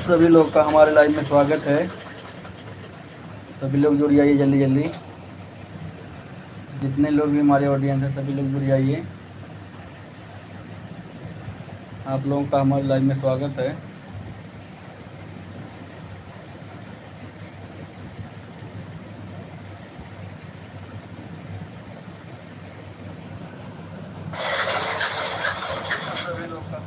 सभी लोग का हमारे लाइव में स्वागत है। सभी लोग जुड़ जाइए जल्दी जल्दी। जितने लोग भी हमारे ऑडियंस हैं सभी लोग जुड़ जाइए। आप लोगों का हमारे लाइव में स्वागत है। सभी लोग का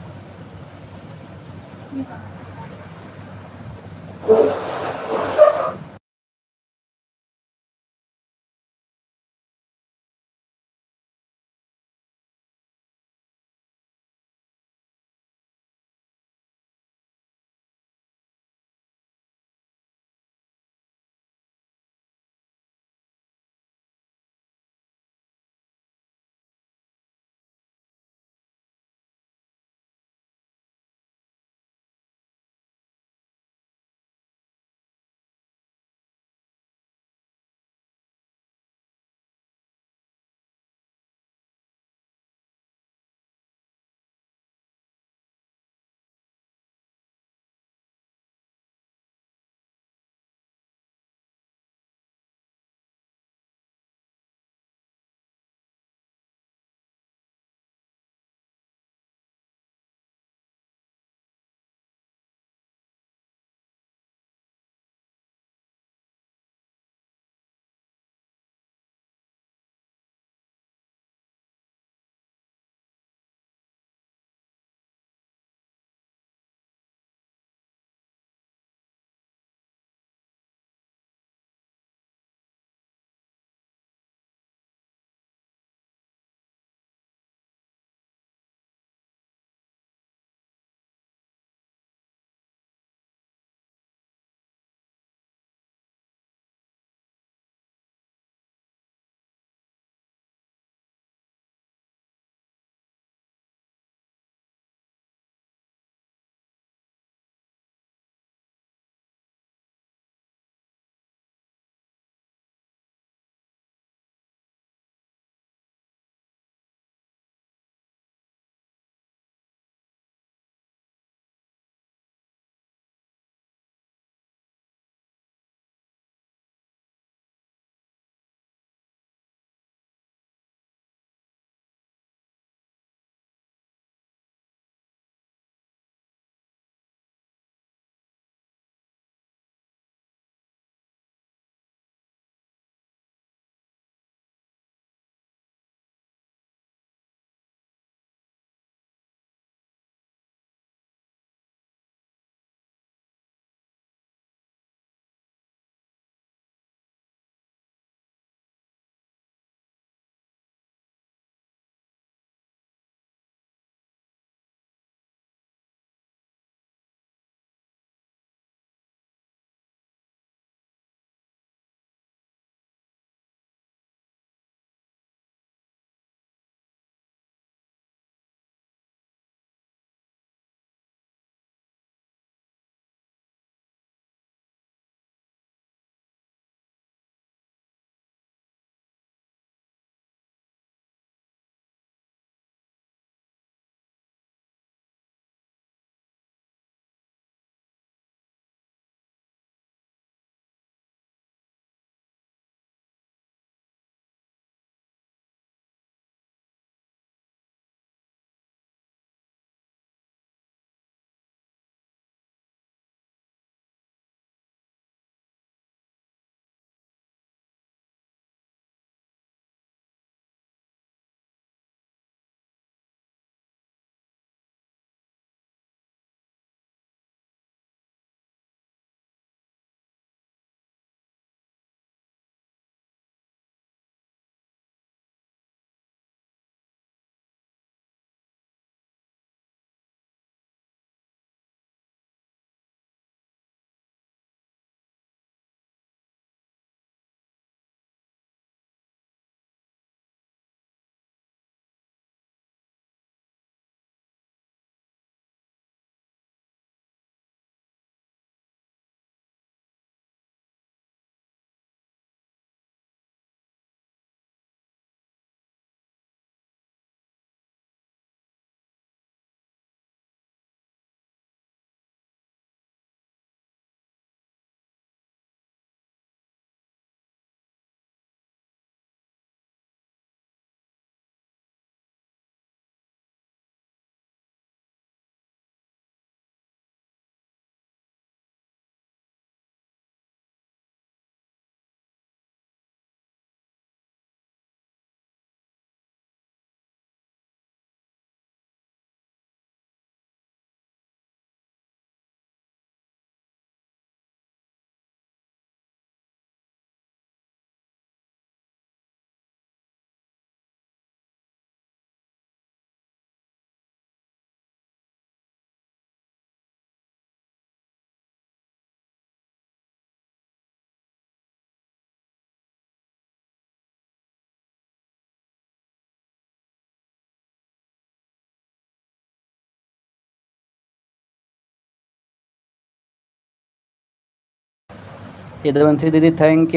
यदुवंशी दीदी थैंक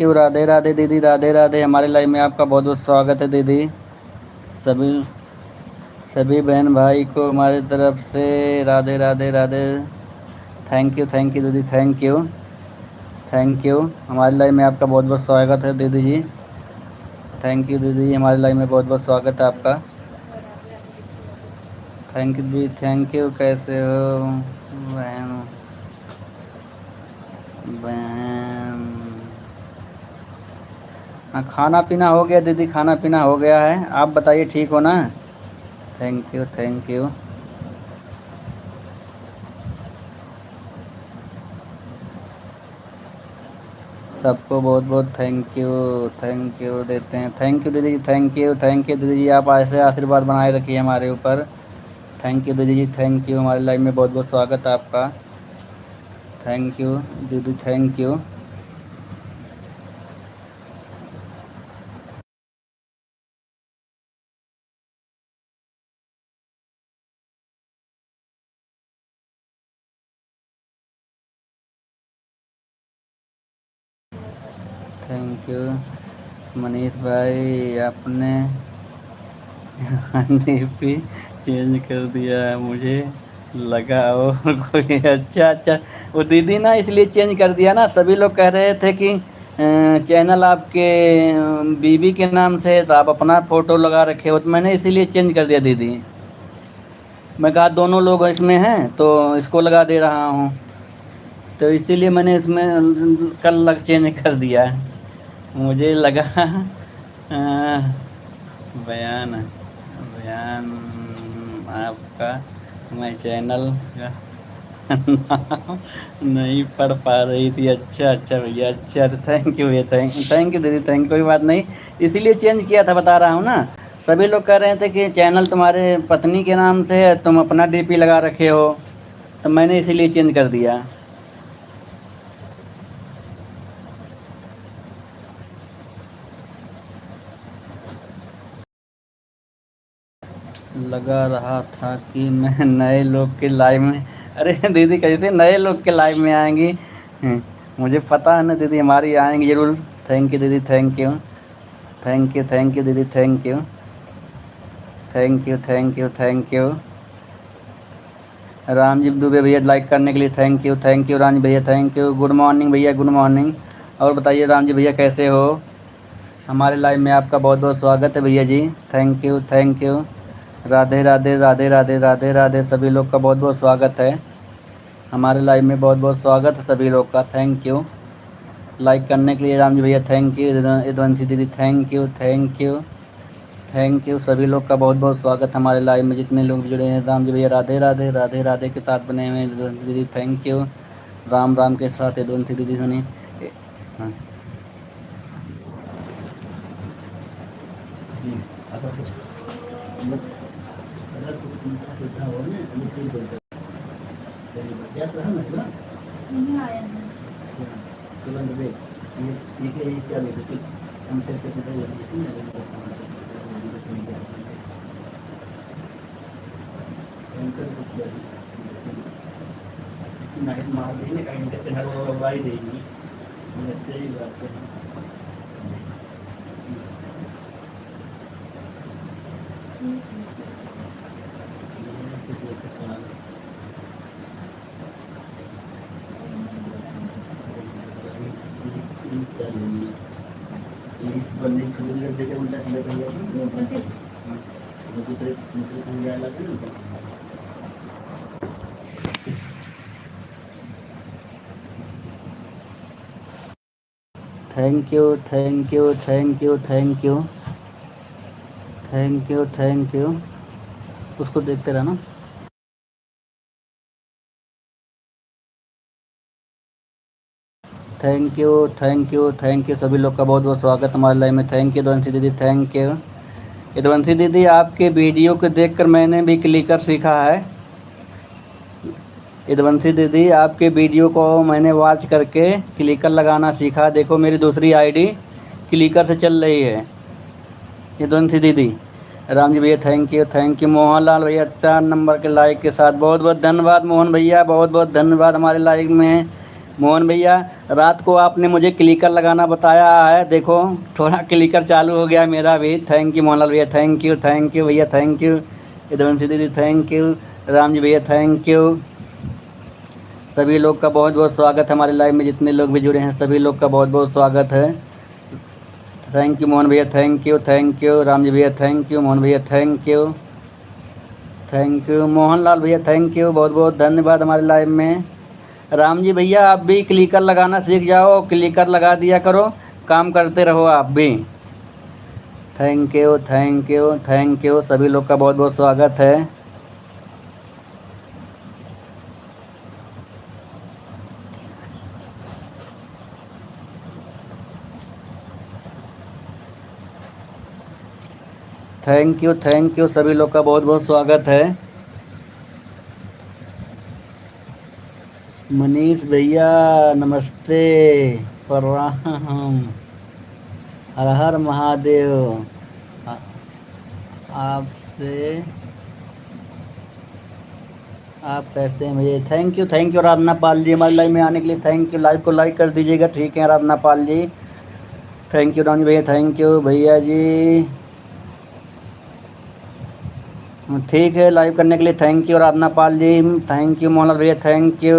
यू। राधे राधे दीदी, राधे राधे। हमारे लाइव में आपका बहुत बहुत स्वागत है दीदी। सभी सभी बहन भाई को हमारी तरफ से राधे राधे राधे। थैंक यू दीदी, थैंक यू। हमारे लाइव में आपका बहुत बहुत स्वागत है दीदी जी। थैंक यू दीदी, हमारे लाइव में बहुत बहुत स्वागत है आपका। थैंक यू दीदी, थैंक यू। कैसे हो बहन? हाँ, खाना पीना हो गया दीदी, खाना पीना हो गया है। आप बताइए ठीक हो ना? Thank you. सबको बहुत बहुत थैंक यू देते हैं। थैंक यू दीदी जी, थैंक यू दीदी जी। आप ऐसे आशीर्वाद बनाए रखिए हमारे ऊपर। थैंक यू दीदी जी, थैंक यू। हमारे लाइव में बहुत बहुत स्वागत है आपका। थैंक यू दीदी, thank you. Thank you Manish भाई, आपने डीपी चेंज कर दिया है, मुझे लगा और कोई। अच्छा, वो दीदी ना इसलिए चेंज कर दिया ना, सभी लोग कह रहे थे कि चैनल आपके बीबी के नाम से है, तो आप अपना फ़ोटो लगा रखे हो, तो मैंने इसीलिए चेंज कर दिया दीदी। मैं कहा दोनों लोग इसमें हैं तो इसको लगा दे रहा हूँ, तो इसीलिए मैंने इसमें कल लग चेंज कर दिया है। मुझे लगा बयान बयान आपका, मैं चैनल का नाम नहीं पढ़ पा रही थी। अच्छा भैया, अच्छा। तो थैंक यू भैया, थैंक यू दीदी, कोई बात नहीं। इसीलिए चेंज किया था, बता रहा हूँ ना। सभी लोग कह रहे थे कि चैनल तुम्हारे पत्नी के नाम से है, तुम अपना डीपी लगा रखे हो, तो मैंने इसीलिए चेंज कर दिया। लगा रहा था कि मैं नए लोग के लाइव में। अरे दीदी कही थी नए लोग के लाइव में आएंगी। मुझे पता है ना दीदी, हमारी आएंगी ज़रूर। थैंक यू दीदी, थैंक यू दीदी, थैंक यू। राम जी दुबे भैया लाइक करने के लिए थैंक यू राम जी भैया, थैंक यू। गुड मॉर्निंग भैया, गुड मॉर्निंग। और बताइए राम जी भैया कैसे हो? हमारे लाइव में आपका बहुत बहुत स्वागत है भैया जी। Thank you. राधे राधे राधे राधे राधे राधे। सभी लोग का बहुत बहुत स्वागत है हमारे लाइव में, बहुत बहुत स्वागत है सभी लोग का। थैंक यू लाइक करने के लिए राम जी भैया, थैंक यू। यदुवंशी दीदी थैंक यू। सभी लोग का बहुत बहुत स्वागत हमारे लाइव में, जितने लोग जुड़े हैं। राम जी भैया राधे राधे राधे राधे के साथ बने हुए हैं। यदुवंशी दीदी थैंक यू, राम राम के साथ यदुवंशी दीदी सुनी। हाँ मार देने का इंटेंशन है, वो वाई देगी। सही बात है। Thank you. उसको देखते रहना। Thank you. सभी लोग का बहुत बहुत स्वागत हमारे लाइव में। थैंक यू यदुवंशी दीदी, थैंक यू। यदुवंशी दीदी आपके वीडियो को देखकर मैंने भी क्लिकर सीखा है। यदुवंशी दीदी आपके वीडियो को मैंने वॉच करके क्लिकर लगाना सीखा। देखो मेरी दूसरी आईडी क्लिकर से चल रही है। यदुवंशी दीदी राम जी भैया थैंक यू। मोहन लाल भैया 4 नंबर के लाइक के साथ बहुत बहुत धन्यवाद। मोहन भैया बहुत बहुत धन्यवाद हमारे लाइक में मोहन भैया, रात को आपने मुझे क्लिकर लगाना बताया है, देखो थोड़ा क्लिकर चालू हो गया मेरा भी। थैंक यू मोहनलाल भैया, थैंक यू भैया, थैंक यू यदुवंशी दीदी, थैंक यू राम जी भैया, थैंक यू। सभी लोग का बहुत बहुत स्वागत है हमारे लाइव में, जितने लोग भी जुड़े हैं सभी लोग का बहुत बहुत स्वागत है। थैंक यू मोहन भैया, थैंक यू राम जी भैया, थैंक यू मोहन भैया, थैंक यू मोहनलाल भैया, थैंक यू, बहुत बहुत धन्यवाद हमारे लाइव में। राम जी भैया, आप भी क्लिकर लगाना सीख जाओ, क्लिकर लगा दिया करो, काम करते रहो आप भी। थैंक यू, सभी लोग का बहुत बहुत स्वागत है। थैंक यू, सभी लोग का बहुत बहुत स्वागत है। मनीष भैया नमस्ते, प्रणाम, हर हर महादेव। आपसे आप कैसे हैं भैया? थैंक यू आराधना पाल जी, हमारे लाइव में आने के लिए थैंक यू। लाइव को लाइक कर दीजिएगा, ठीक है आराधना पाल जी। थैंक यू रानी भैया, थैंक यू भैया जी। ठीक है, लाइव करने के लिए thank you Aradhana Pal ji, thank you Mohanlal भैया, थैंक यू।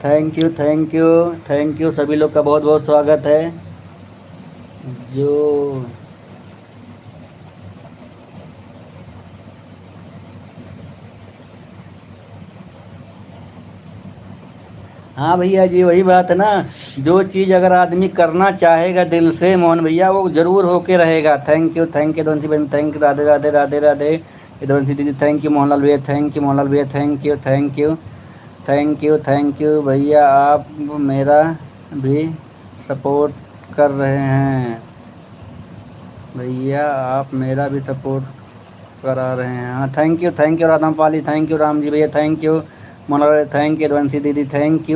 थैंक यू, सभी लोग का बहुत बहुत स्वागत है। जो हाँ भैया जी, वही बात है ना, जो चीज़ अगर आदमी करना चाहेगा दिल से मोहन भैया, वो ज़रूर होके रहेगा। थैंक यू यदुवंशी बहन, थैंक यू, राधे राधे राधे राधे यदुवंशी दीदी, थैंक यू मोहनलाल भैया, थैंक यू मोहनलाल भैया, थैंक यू भैया, आप मेरा भी सपोर्ट कर रहे हैं भैया, आप मेरा भी सपोर्ट करा रहे हैं। हाँ thank you Radhna Pali, thank you Ram ji भैया, thank you Mohanlal, thank you Yaduvanshi दीदी, थैंक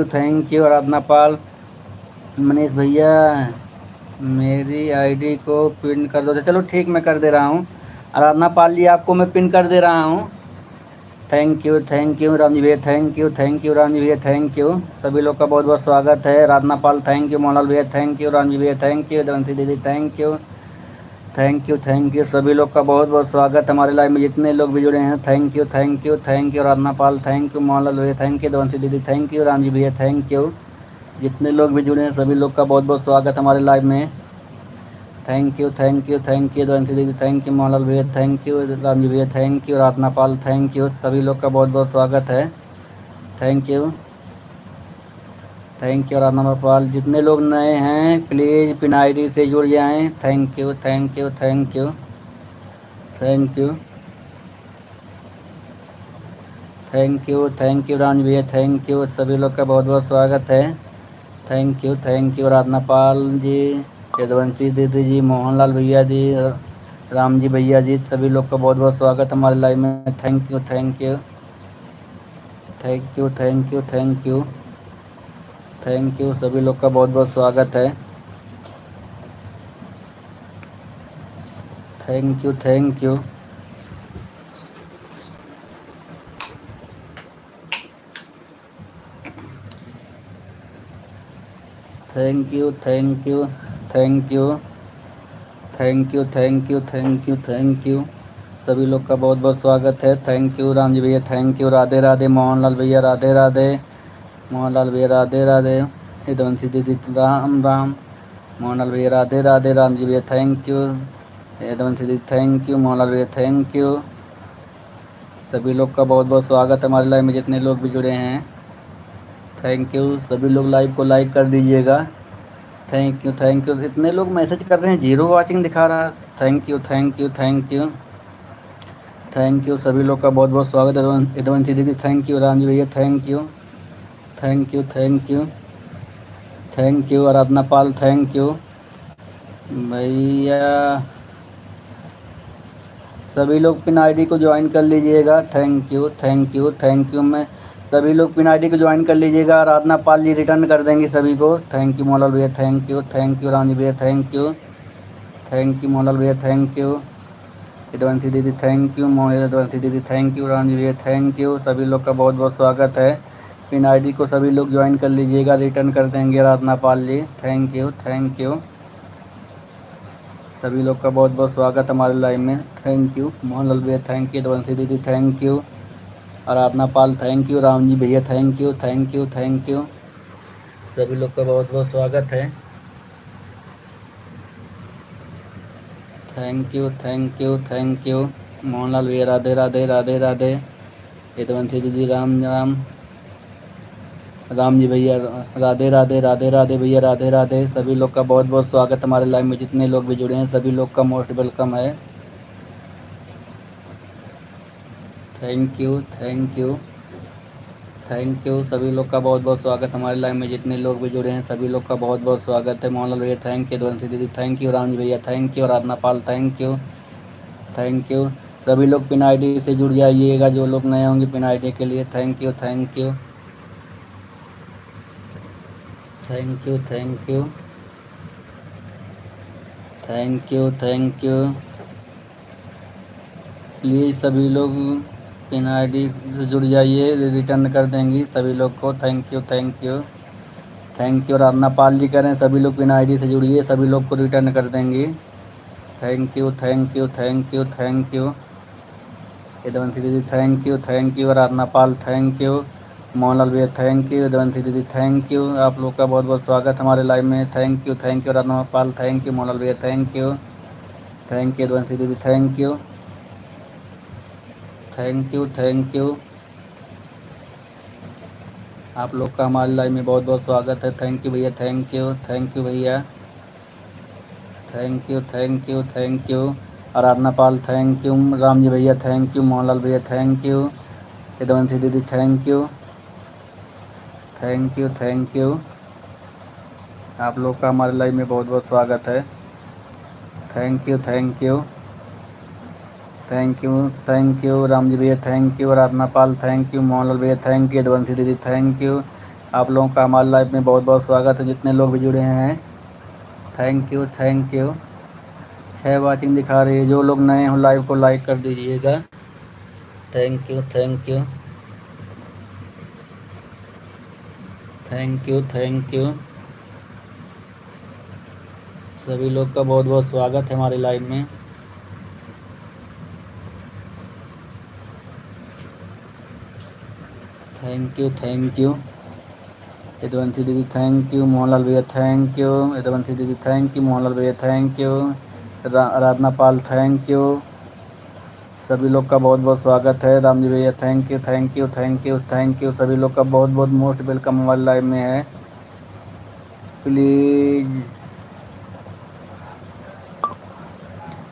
यू आराधना पाल। मनीष भैया, मेरी आईडी को पिन कर दो, चलो ठीक, मैं कर दे रहा हूँ। आराधना पाल जी, आपको मैं पिन कर दे रहा हूँ। थैंक यू राम जी भैया, थैंक यू राम जी भैया, थैंक यू, सभी लोग का बहुत बहुत स्वागत है। आराधना पाल थैंक यू, मोहनलाल भैया थैंक यू, राम जी भैया थैंक यू, यदुवंशी दीदी थैंक यू, सभी लोग का बहुत बहुत स्वागत हमारे लाइव में, जितने लोग भी जुड़े हैं। Thank you Aradhana Pal, thank you Mohanlal भैया, थैंक यू यदुवंशी दीदी, थैंक यू राम जी भैया, थैंक यू, जितने लोग भी जुड़े हैं सभी लोग का बहुत बहुत स्वागत हमारे लाइव में। थैंक यू यदुवंशी दीदी, थैंक यू मोहनलाल भैया, थैंक यू राम जी भैया, thank you Aradhana Pal, thank you, सभी लोग का बहुत बहुत स्वागत है। थैंक यू आराधना पाल, जितने लोग नए हैं प्लीज़ पिन आईडी से जुड़ जाएं। Thank you thank you Ram ji भैया, थैंक यू, सभी लोग का बहुत बहुत स्वागत है। थैंक यू आराधना पाल जी, यदुवंशी दीदी जी, मोहनलाल भैया जी, राम जी भैया जी, सभी लोग का बहुत बहुत स्वागत हमारे लाइव में। थैंक यू, सभी लोग का बहुत बहुत स्वागत है। थैंक यू थैंक यू सभी लोग का बहुत बहुत स्वागत है। थैंक यू राम जी भैया, थैंक यू, राधे राधे मोहनलाल भैया, राधे राधे मोहनलाल भैया, राधे राधे यदुवंशी दीदी, राम राम मोहनलाल भैया, राधे राधे राम जी भैया, थैंक यू यदुवंशी दीदी, थैंक यू मोहनलाल भैया, थैंक यू, सभी लोग का बहुत बहुत स्वागत है हमारे लाइव में, जितने लोग भी जुड़े हैं। थैंक यू, सभी लोग लाइव को लाइक कर दीजिएगा। थैंक यू, इतने लोग मैसेज कर रहे हैं, 0 वाचिंग दिखा रहा है। थैंक यू, सभी लोग का बहुत बहुत स्वागत है। यदुवंशी दीदी थैंक यू, राम जी भैया thank you Aradhana Pal, thank you भैया, सभी लोग पिन आईडी को ज्वाइन कर लीजिएगा। थैंक यू, मैं सभी लोग पिन आईडी को ज्वाइन कर लीजिएगा। आराधना पाल जी रिटर्न कर देंगी सभी को। थैंक यू मोहनलाल भैया, थैंक यू राम जी भैया, थैंक यू मोहनलाल भैया, थैंक यू यदुवंशी दीदी थैंक यू, यदुवंशी दीदी थैंक यू, राम जी भैया थैंक यू। सभी लोग का बहुत बहुत स्वागत है। पिन आईडी को सभी लोग ज्वाइन कर लीजिएगा, रिटर्न कर देंगे Aradhana Pal ji. Thank you thank you. सभी लोग का बहुत बहुत स्वागत हमारे लाइव में। थैंक यू मोहनलाल भैया थैंक यू, यदुवंशी दीदी thank you, Aradhana Pal thank you, Ram ji भैया thank you thank you thank you. सभी लोग का बहुत बहुत स्वागत है। Thank you thank you thank you. Mohanlal भैया राधे राधे राधे राधे। यदुवंशी दीदी राम राम, राम जी भैया राधे राधे राधे राधे भैया राधे राधे। सभी लोग का बहुत बहुत स्वागत हमारे लाइव में, जितने लोग भी जुड़े हैं सभी लोग का मोस्ट वेलकम है। Thank you thank you thank you. सभी लोग का बहुत बहुत स्वागत हमारे लाइव में, जितने लोग भी जुड़े हैं सभी लोग का बहुत बहुत स्वागत है। मोहनलाल भैया थैंक यू, यदुवंशी दीदी थैंक यू, राम जी भैया thank you, Aradhana Pal thank you thank you. सभी लोग पिन आईडी से जुड़ जाइएगा, जो लोग नए होंगे पिन आईडी के लिए। Thank you thank you thank you thank you thank you thank you. Please सभी लोग पिन आईडी से जुड़ जाइए, रिटर्न कर देंगी सभी लोग को। Thank you thank you thank you. Aradhana Pal ji कह रहे हैं सभी लोग पिन आईडी से जुड़िए, सभी लोग को रिटर्न कर देंगी। Thank you thank you thank you thank you. Yaduvanshi दीदी thank you, Aradhana Pal thank you, Mohanlal भैया थैंक यू, यदुवंशी दीदी थैंक यू। आप लोग का बहुत बहुत स्वागत हमारे लाइव में। Thank you Aradhana Pal thank you, Mohanlal भैया थैंक यू यदुवंशी दीदी थैंक यू थैंक यू। आप लोग का हमारे लाइव में बहुत बहुत स्वागत है। थैंक यू भैया थैंक यू भैया thank you. Aradhana Pal thank you, Ram ji भैया थैंक यू, मोहनलाल भैया थैंक यू, यदुवंशी दीदी थैंक यू थैंक यू। आप लोग का हमारे लाइव में बहुत बहुत स्वागत है। Thank you thank you. Ram ji भैया thank you, Aradhana Pal thank you, Mohanlal भैया थैंक यू, यदुवंशी दीदी थैंक यू। आप लोगों का हमारे लाइव में बहुत बहुत स्वागत है, जितने लोग भी जुड़े हैं। थैंक यू 6 वाचिंग दिखा रही है, जो लोग नए हो लाइव को लाइक कर दीजिएगा। Thank you thank you. सभी लोग का बहुत बहुत स्वागत है हमारे लाइव में। Thank you. यदुवंशी दीदी थैंक यू, मोहनलाल भैया थैंक यू, यदुवंशी दीदी थैंक यू, मोहनलाल भैया thank you, Aradhana Pal thank you. सभी लोग का बहुत बहुत स्वागत है। राम जी भैया थैंक यू। सभी लोग का बहुत बहुत मोस्ट वेलकम हमारे लाइव में है। प्लीज़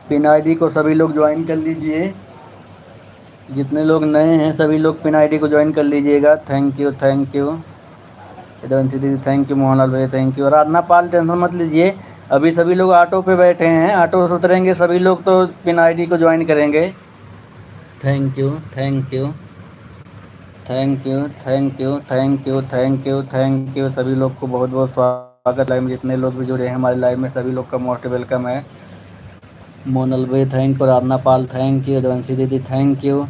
पिन आईडी को सभी लोग ज्वाइन कर लीजिए, जितने लोग नए हैं सभी लोग पिन आईडी को ज्वाइन कर लीजिएगा। थैंक यू यदुवंशी दीदी थैंक यू, मोहनलाल भैया thank you. Aradhana Pal tension मत लीजिए, अभी सभी लोग ऑटो पे बैठे हैं, ऑटो से उतरेंगे सभी लोग तो पिन आईडी को ज्वाइन करेंगे। Thank you thank you. सभी लोग को बहुत बहुत स्वागत। लाइव में जितने लोग भी जुड़े हैं हमारे लाइव में सभी लोग का मोस्ट वेलकम है। मोहनलाल भैया thank you, Aradhana Pal thank you, Yaduvanshi दीदी थैंक यू।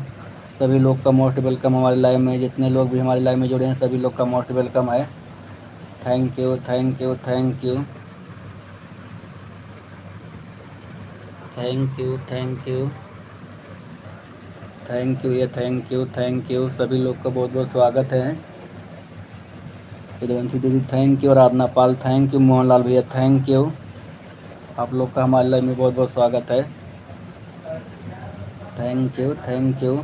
सभी लोग का मोस्ट वेलकम हमारे लाइव में, जितने लोग भी हमारे लाइव में जुड़े हैं सभी लोग का मोस्ट वेलकम है। Thank you thank you thank you ये थैंक यू। सभी लोग का बहुत बहुत स्वागत है। यदुवंशी दीदी thank you, Aradhana Pal thank you, Mohanlal भैया थैंक यू। आप लोग का हमारे लाइव में बहुत बहुत स्वागत है। Thank you thank you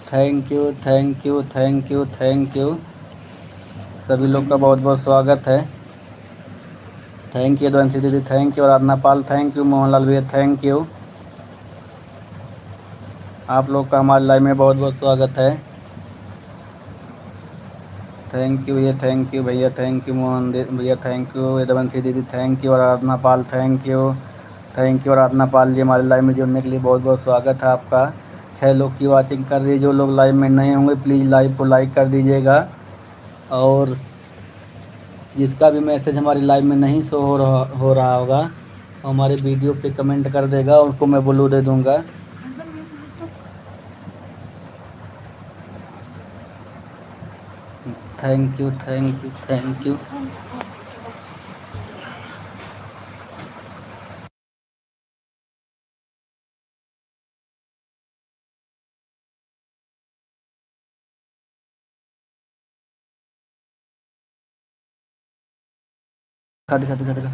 thank you. सभी लोग का बहुत बहुत स्वागत है। थैंक यू यदुवंशी दीदी thank you, Aradhana Pal thank you, Mohanlal भैया थैंक यू। आप लोग का हमारे लाइव में बहुत बहुत स्वागत है। थैंक यू भैया थैंक यू, मोहन भैया थैंक यू, यदुवंशी दीदी thank you, Aradhana Pal thank you thank you. Aradhana Pal ji, हमारे लाइव में जुड़ने के लिए बहुत बहुत स्वागत है आपका। 6 लोग की वाचिंग कर रही है। जो लोग लाइव में नए होंगे प्लीज़ लाइव को लाइक कर दीजिएगा, और जिसका भी मैसेज हमारी लाइव में नहीं शो हो रहा होगा हमारे वीडियो पे कमेंट कर देगा, उसको मैं ब्लू दे दूंगा। Thank you thank you thank you. दिखा दिखा दिखा।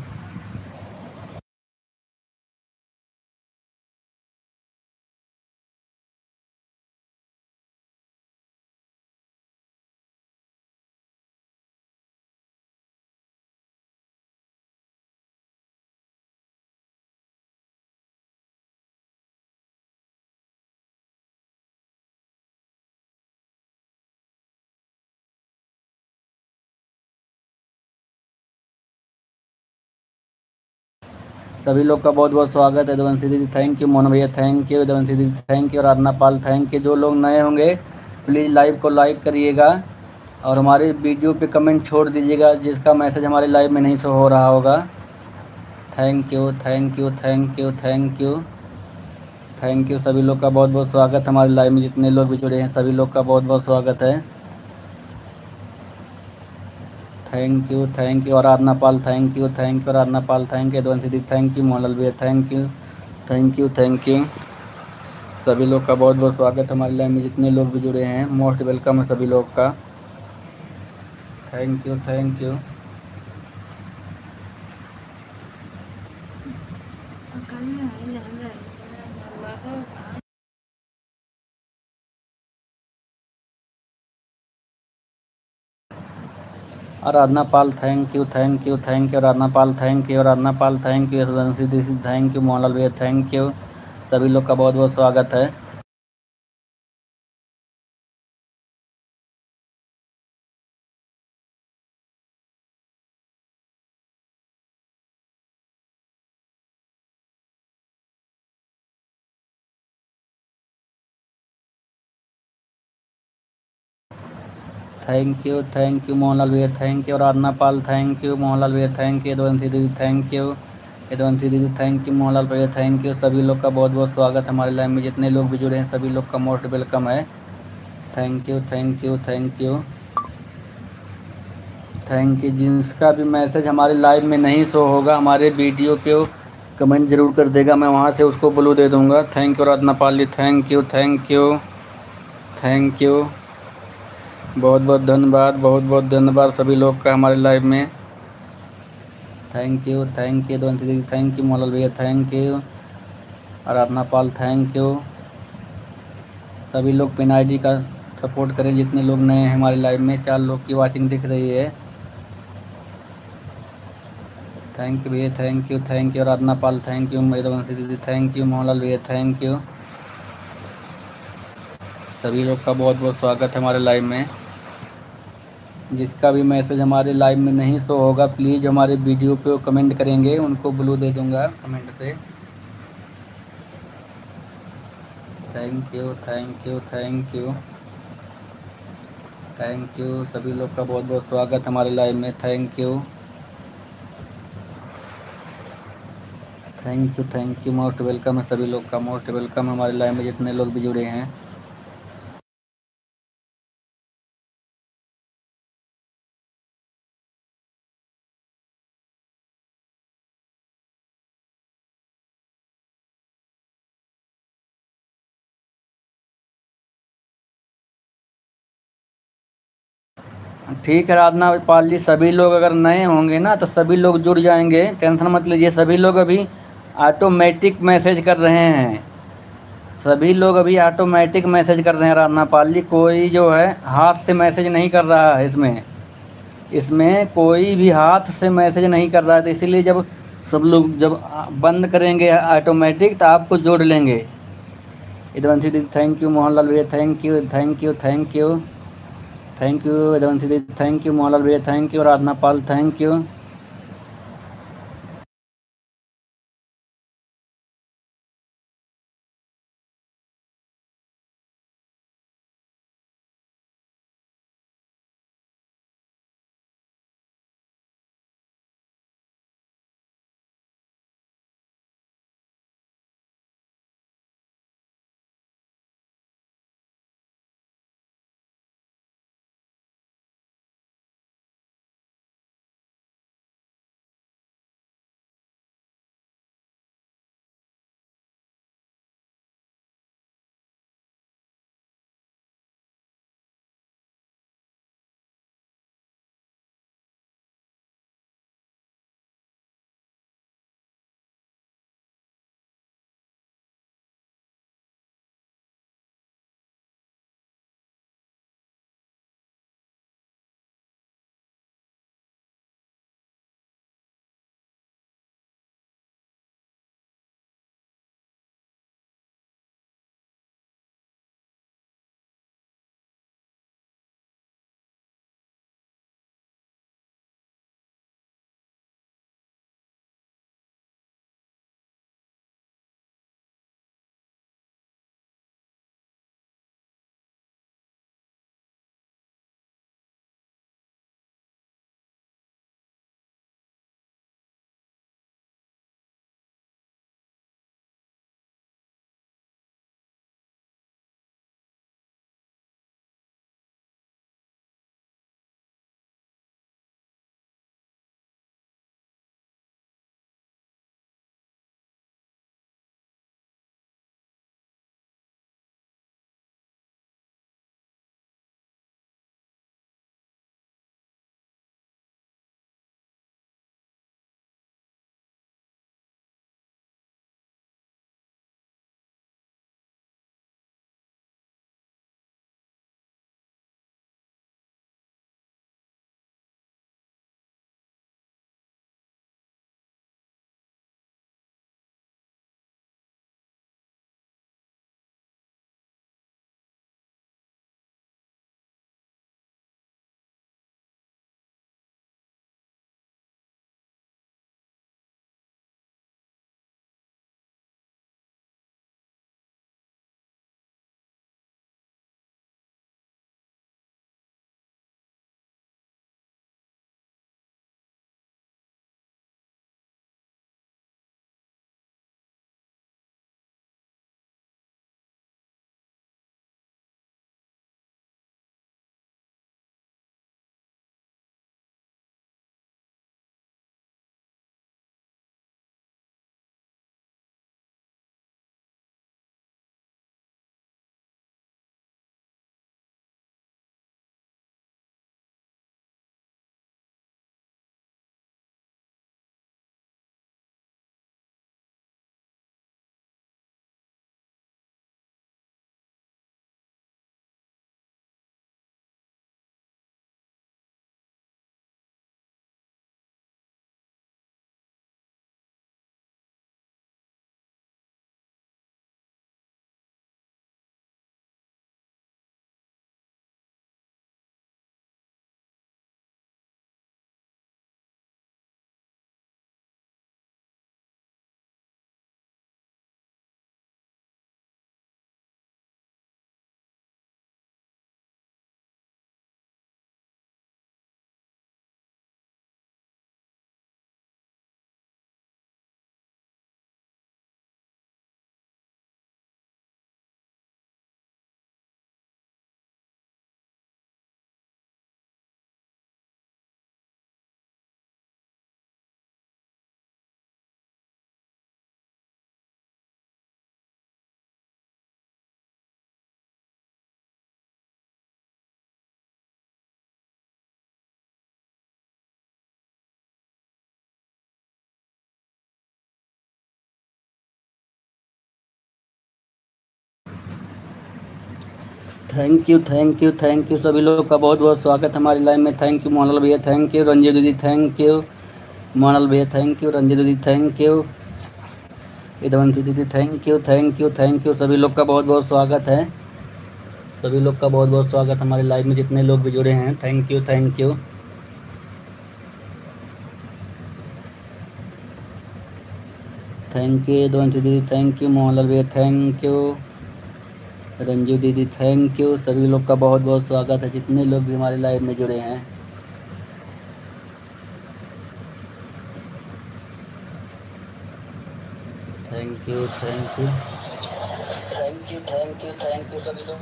सभी लोग का बहुत बहुत स्वागत है। देवंशी दीदी थैंक यू, मोहन भैया थैंक यू, देवंशी दीदी thank you, Aradhana Pal thank you. जो लोग नए होंगे प्लीज़ लाइव को लाइक करिएगा और हमारे वीडियो पे कमेंट छोड़ दीजिएगा जिसका मैसेज हमारे लाइव में नहीं शो हो रहा होगा। Thank you thank you thank you thank you thank you. सभी लोग का बहुत बहुत स्वागत है हमारे लाइव में। जितने लोग भी जुड़े हैं सभी लोग का बहुत बहुत स्वागत है। Thank you Aradhana Pal thank you Aradhana Pal thank you, Devanshi दीदी थैंक यू, मोहनलाल भैया थैंक यू। सभी लोग का बहुत बहुत स्वागत है हमारे लाइव में। जितने लोग भी जुड़े हैं मोस्ट वेलकम है सभी लोग का। Thank you. Aradhana Pal thank you Aradhana Pal thank you Aradhana Pal thank you, Devanshi दीदी थैंक यू, मोहनलाल भैया थैंक यू। सभी लोग का बहुत बहुत स्वागत है। थैंक यू मोहनलाल भैया thank you, Aradhana Pal thank you, Mohanlal भैया थैंक यू, देवंशी दीदी थैंक यू, यदवंशी दीदी थैंक यू, मोहनलाल भैया थैंक यू। सभी लोग का बहुत बहुत स्वागत है हमारे लाइव में। जितने लोग भी जुड़े हैं सभी लोग का मोस्ट वेलकम है। Thank you. जिसका भी मैसेज हमारे लाइव में नहीं शो होगा हमारे वीडियो पे कमेंट ज़रूर कर देगा, मैं वहाँ से उसको ब्लू दे दूँगा। Thank you Aradhana Pal ji thank you. बहुत बहुत धन्यवाद सभी लोग का हमारे लाइव में। थैंक यू देवंशी दीदी थैंक यू, मोहनलाल भैया thank you, Aradhana Pal thank you. सभी लोग पिन आईडी का सपोर्ट करें। जितने लोग नए हैं हमारे लाइव में 4 लोग की वाचिंग दिख रही है। थैंक यू भैया thank you Aradhana Pal thank you, Devanshi दीदी थैंक यू, मोहनलाल भैया थैंक यू। सभी लोग का बहुत बहुत स्वागत है हमारे लाइव में। जिसका भी मैसेज हमारे लाइव में नहीं शो होगा प्लीज़ हमारे वीडियो पे कमेंट करेंगे, उनको ब्लू दे दूंगा कमेंट से। Thank you. सभी लोग का बहुत बहुत स्वागत हमारे लाइव में। थैंक यू मोस्ट वेलकम है सभी लोग का, मोस्ट वेलकम हमारे लाइव में जितने लोग भी जुड़े हैं। ठीक है आराधना पाल जी, सभी लोग अगर नए होंगे ना तो सभी लोग जुड़ जाएंगे, टेंशन मत लीजिए। सभी लोग अभी ऑटोमेटिक मैसेज कर रहे हैं। सभी लोग अभी ऑटोमेटिक मैसेज कर रहे हैं आराधना पाल जी। कोई जो है हाथ से मैसेज नहीं कर रहा है इसमें। इसमें कोई भी हाथ से मैसेज नहीं कर रहा है, तो इसीलिए जब सब लोग जब बंद करेंगे ऑटोमेटिक तो आपको जोड़ लेंगे। यदवंशी दीदी थैंक यू, मोहनलाल भैया थैंक यू यदवंशी दीदी थैंक यू, मोहनलाल भैया thank you, Aradhana Pal thank you. Thank you सभी लोग का बहुत बहुत स्वागत हमारी लाइव में। थैंक यू मोहनलाल भैया, थैंक यू रंजीत दीदी, थैंक यू मोहनलाल भैया, थैंक यू रंजीत दीदी, थैंक यू इधवंती दीदी, थैंक यू सभी लोग का बहुत बहुत स्वागत है। सभी लोग का बहुत बहुत स्वागत हमारे लाइव में, जितने लोग भी जुड़े हैं। थैंक यू थैंक यू इधवंती दीदी, थैंक यू मोहनलाल भैया, थैंक यू रंजू दीदी, थैंक यू। सभी लोग का बहुत बहुत स्वागत है, जितने लोग भी हमारे लाइव में जुड़े हैं। थैंक यू सभी लोग।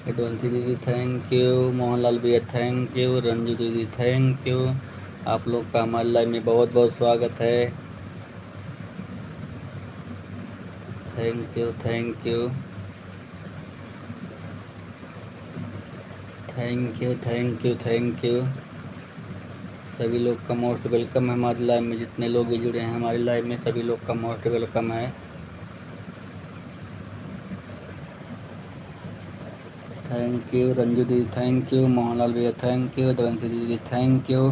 इधवंती दीदी थैंक यू, मोहनलाल भैया थैंक यू, रंजू दीदी थैंक यू। आप लोग का हमारे लाइव में बहुत बहुत स्वागत है। Thank you thank you thank you सभी लोग का मोस्ट वेलकम है हमारी लाइव में, जितने लोग भी जुड़े हैं हमारी लाइव में सभी लोग का मोस्ट वेलकम है। थैंक यू रंजू दीदी, थैंक यू मोहनलाल भैया, थैंक यू इधवंती दीदी, थैंक यू।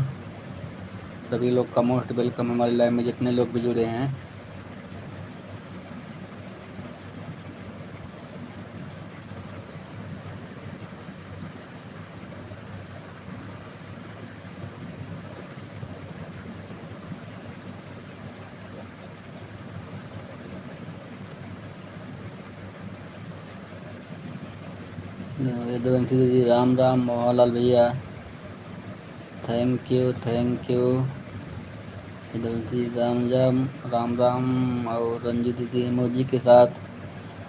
सभी लोग का मोस्ट वेलकम हमारी लाइव में, जितने लोग भी जुड़े हैं। इधवंती दीदी राम राम, मोहनलाल भैया थैंक यू इधवंती राम राम और रंजू दीदी इमोजी के साथ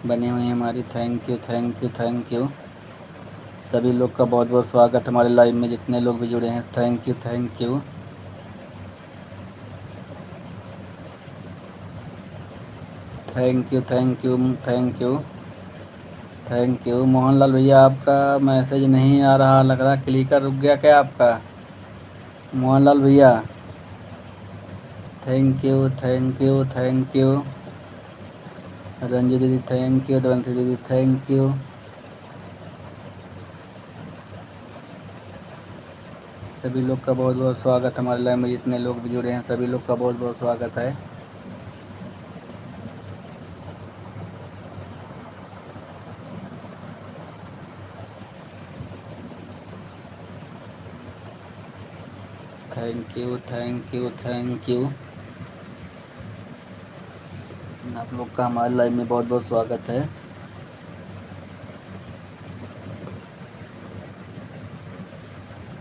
बने हुए हैं हमारी। थैंक यू सभी लोग का बहुत बहुत स्वागत हमारे लाइव में, जितने लोग भी जुड़े हैं। Thank you thank you Mohanlal भैया, आपका मैसेज नहीं आ रहा लग रहा, क्लिकर रुक गया क्या आपका मोहनलाल भैया? थैंक यू रंजू दीदी, थैंक यू धवंती दीदी, थैंक यू। सभी लोग का बहुत बहुत स्वागत हमारे लाइव में, जितने लोग भी जुड़े हैं सभी लोग का बहुत बहुत स्वागत है। थैंक यू आप लोग का हमारे लाइव में बहुत बहुत स्वागत है।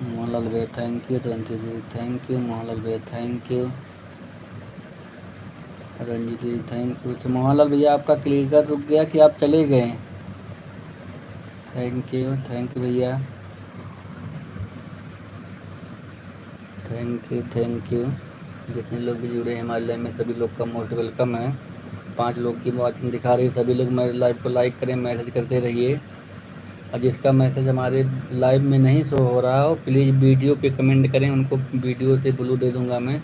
मोहनलाल भैया थैंक यू, धवंती दीदी थैंक यू, मोहनलाल भैया थैंक यू, रंजीत दीदी थैंक यू। तो मोहनलाल भैया आपका क्लिकर रुक गया कि आप चले गए? थैंक यू भैया, थैंक यू जितने लोग भी जुड़े हैं हमारे लाइव में सभी लोग का मोस्ट वेलकम है। 5 लोग की वॉचिंग दिखा रही है, सभी लोग मेरे लाइव को लाइक करें, मैसेज करते रहिए। और जिसका मैसेज हमारे लाइव में नहीं शो हो रहा हो प्लीज़ वीडियो पे कमेंट करें, उनको वीडियो से ब्लू दे दूंगा मैं।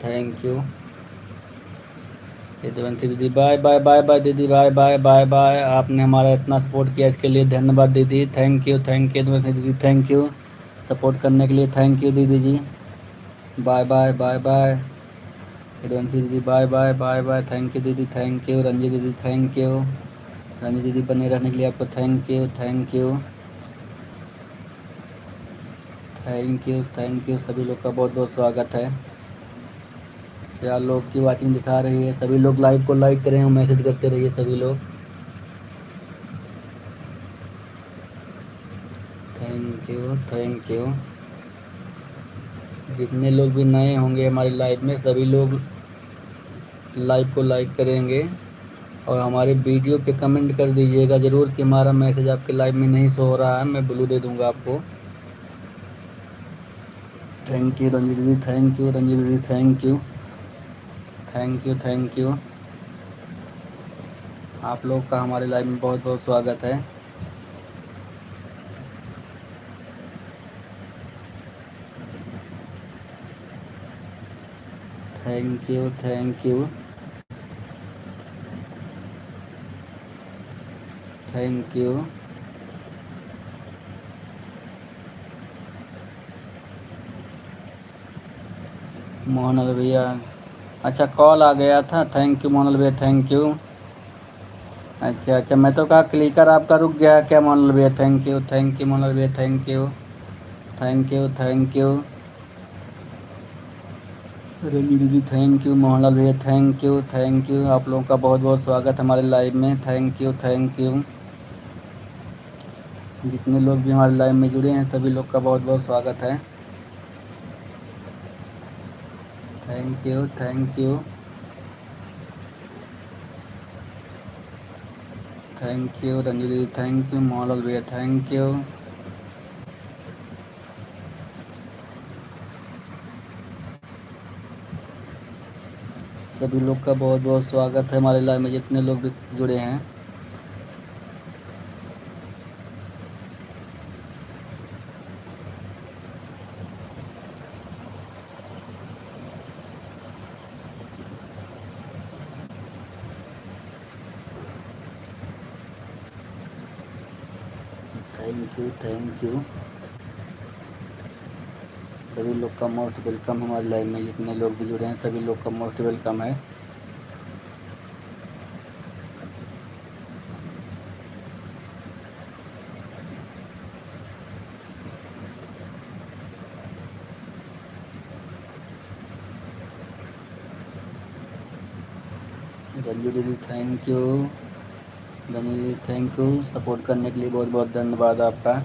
थैंक यू यदुवंशी दीदी, बाय दीदी, बाय। आपने हमारा इतना सपोर्ट किया, इसके लिए धन्यवाद दीदी। थैंक यू यदुवंशी दीदी, थैंक यू सपोर्ट करने के लिए। थैंक यू दीदी जी, बाय यदुवंशी दीदी, बाय। थैंक यू दीदी, थैंक यू रंजू दीदी, थैंक यू रंजू दीदी, बने रहने के लिए आपको थैंक यू सभी लोग का बहुत बहुत स्वागत है। 4 लोग की वॉचिंग दिखा रही है, सभी लोग लाइव को लाइक करें और मैसेज करते रहिए सभी लोग। थैंक यू जितने लोग भी नए होंगे हमारे लाइव में सभी लोग लाइव को लाइक करेंगे और हमारे वीडियो पे कमेंट कर दीजिएगा ज़रूर कि हमारा मैसेज आपके लाइव में नहीं शो हो रहा है, मैं ब्लू दे दूंगा आपको। थैंक यू रंजीत दीदी, थैंक यू रंजीत दीदी, थैंक यू आप लोग का हमारे लाइव में बहुत बहुत स्वागत है। Thank you, thank you, thank you. Mohanlal भैया, अच्छा कॉल आ गया था। थैंक यू मोहनल भैया, थैंक यू। अच्छा अच्छा, मैं तो कहा क्लिकर आपका रुक गया क्या मोहनल भैया। Thank you, thank you Mohanlal भैया, thank you, thank you, thank you. Ranju दीदी थैंक यू, मोहनलाल भैया थैंक यू, थैंक यू। आप लोगों का बहुत बहुत स्वागत हमारे लाइव में। Thank you, thank you. जितने लोग भी हमारे लाइव में जुड़े हैं सभी लोग का बहुत बहुत स्वागत है। Thank you, thank you, thank you. Ranju दीदी थैंक यू, मोहनलाल भैया थैंक यू। सभी लोग का बहुत बहुत स्वागत है हमारे लाइव में जितने लोग भी जुड़े हैं। Thank you, thank you. सभी लोग का मोस्ट वेलकम हमारे लाइव में जितने लोग भी जुड़े हैं सभी लोग का मोस्ट वेलकम है। रंजू दीदी थैंक यू, रंजू दीदी थैंक यू। सपोर्ट करने के लिए बहुत बहुत धन्यवाद आपका।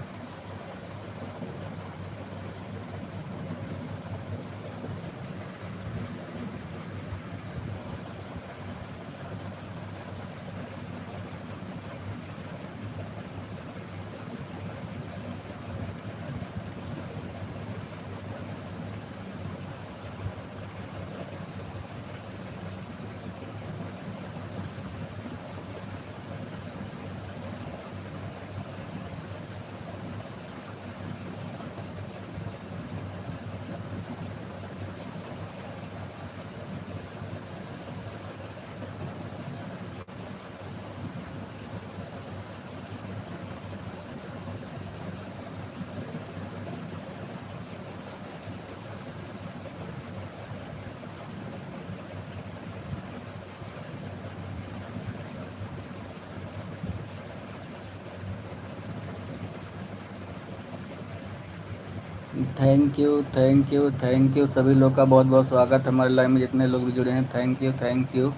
Thank you, thank you, thank you. सभी लोग का बहुत बहुत स्वागत हमारे लाइव में जितने लोग भी जुड़े हैं। Thank you, thank you.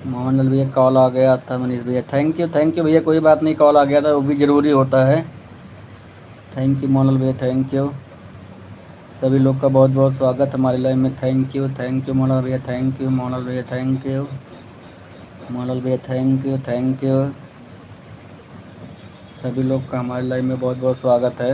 Mohanlal भैया कॉल आ गया था। मनीष भैया थैंक यू, थैंक यू भैया। कोई बात नहीं, कॉल आ गया था वो भी ज़रूरी होता है। थैंक यू मोहनलाल भैया, थैंक यू। सभी लोग का बहुत बहुत स्वागत हमारे लाइव में। Thank you, thank you Mohanlal भैया, थैंक यू मोहनलाल भैया, थैंक यू मोहनलाल भैया, थैंक यू, थैंक यू। सभी लोग का हमारे लाइव में बहुत बहुत स्वागत है।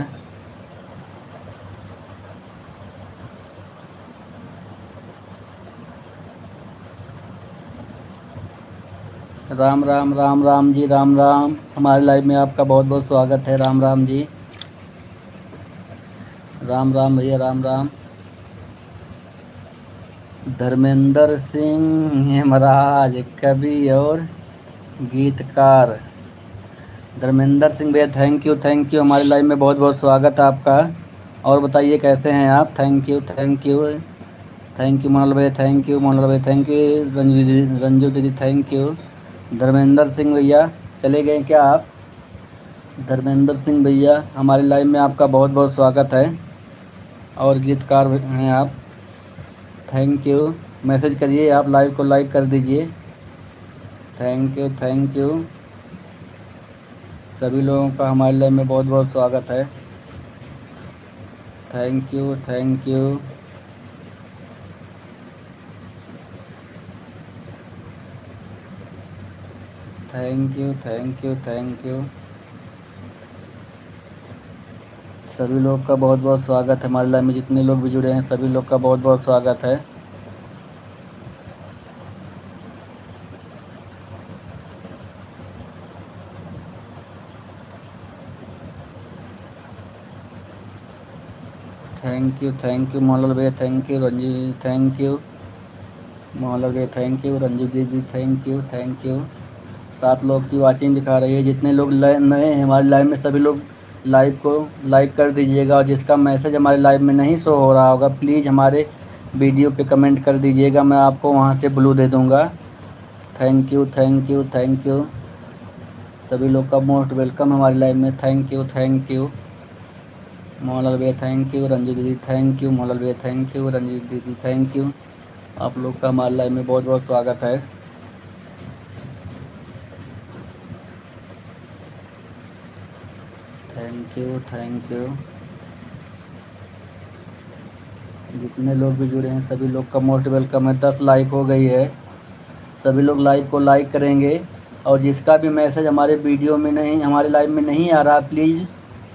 राम राम, राम राम जी, राम राम। हमारे लाइव में आपका बहुत बहुत स्वागत है। राम राम जी, राम राम भैया, राम राम। धर्मेंद्र सिंह हेमराज कवि और गीतकार। धर्मेंद्र सिंह भैया थैंक यू। हमारे लाइव में बहुत बहुत स्वागत है आपका। और बताइए कैसे हैं आप। Thank you, thank you, thank you Monal भैया, थैंक यू मोनल भैया, थैंक यू रंजू दीदी थैंक यू। धर्मेंद्र सिंह भैया चले गए क्या आप। धर्मेंद्र सिंह भैया हमारे लाइव में आपका बहुत बहुत स्वागत है और गीतकार हैं आप। Thank you. मैसेज करिए आप, लाइव को लाइक कर दीजिए। Thank you, thank you. सभी लोगों का हमारे लाइव में बहुत बहुत स्वागत है। Thank you, thank you. Thank you, thank you, thank you. सभी लोग का बहुत बहुत स्वागत है हमारे लाइव में जितने लोग भी जुड़े हैं सभी लोग का बहुत बहुत स्वागत है। थैंक यू मोहनलाल भैया, thank you Ranjit, thank you Mohanlal भैया, थैंक यू रंजीत दीदी, थैंक यू, थैंक यू। 7 लोग की वाचिंग दिखा रही है। जितने लोग नए हैं हमारे लाइव में, सभी लोग लाइव को लाइक कर दीजिएगा, और जिसका मैसेज हमारे लाइव में नहीं शो हो रहा होगा, प्लीज़ हमारे वीडियो पे कमेंट कर दीजिएगा, मैं आपको वहाँ से ब्लू दे दूँगा। Thank you, thank you, thank you. सभी लोग का मोस्ट वेलकम हमारे लाइव में। Thank you, thank you Mohanlal भैया, थैंक यू रंजीत दीदी, थैंक यू मोहनलाल भैया, थैंक यू रंजीत दीदी, थैंक यू। आप लोग का हमारे लाइव में बहुत बहुत स्वागत है। Thank you, thank you. जितने लोग भी जुड़े हैं सभी लोग का मोस्ट वेलकम है। 10 लाइक हो गई है। सभी लोग लाइव को लाइक करेंगे, और जिसका भी मैसेज हमारे वीडियो में नहीं, हमारे लाइव में नहीं आ रहा, प्लीज़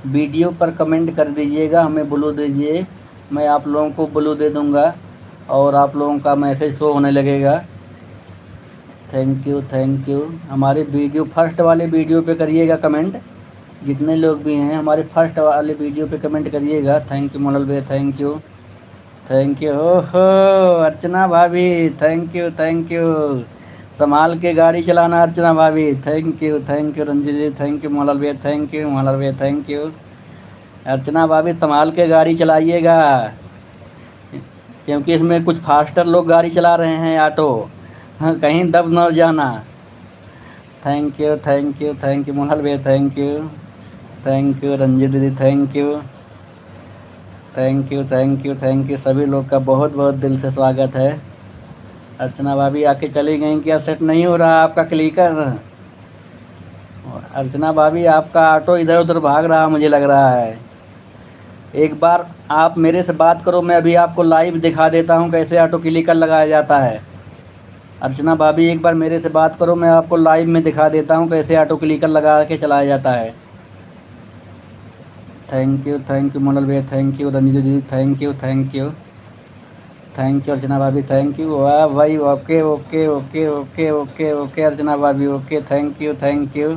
वीडियो पर कमेंट कर दीजिएगा, हमें ब्लू दीजिए, मैं आप लोगों को ब्लू दे दूँगा और आप लोगों का मैसेज शो होने लगेगा। Thank you, thank you. हमारे वीडियो फर्स्ट वाले वीडियो पे करिएगा कमेंट, जितने लोग भी हैं हमारे फर्स्ट वाले वीडियो पे कमेंट करिएगा। थैंक यू मोहनलाल भैया, थैंक यू, थैंक यू। ओहो अर्चना भाभी, थैंक यू, थैंक यू। संभाल के गाड़ी चलाना अर्चना भाभी, thank you Ranjit ji, thank you Mohanlal भैया, थैंक यू मोहनलाल भैया, थैंक यू। अर्चना भाभी संभाल के गाड़ी चलाइएगा, क्योंकि इसमें कुछ फास्टर लोग गाड़ी चला रहे हैं ऑटो, हाँ, कहीं दब न जाना। Thank you, thank you, thank you Mohanlal भैया, थैंक यू रंजीत दीदी, thank you, thank you, thank you, thank you. सभी लोग का बहुत बहुत दिल से स्वागत है। अर्चना भाभी आके चली गई, क्या सेट नहीं हो रहा आपका क्लिकर? अर्चना भाभी आपका ऑटो इधर उधर भाग रहा मुझे लग रहा है। एक बार आप मेरे से बात करो, मैं अभी आपको लाइव दिखा देता हूँ कैसे ऑटो क्लिकर लगाया जाता है। अर्चना भाभी एक बार मेरे से बात करो, मैं आपको लाइव में दिखा देता हूँ कैसे ऑटो क्लिकर लगा के चलाया जाता है। थैंक यू मोनल भैया, थैंक यू रंजीत दीदी, thank you, thank you, thank you Archana भाभी, थैंक यू। वाह भाई, okay okay okay okay okay okay Archana भाभी, okay, thank you, thank you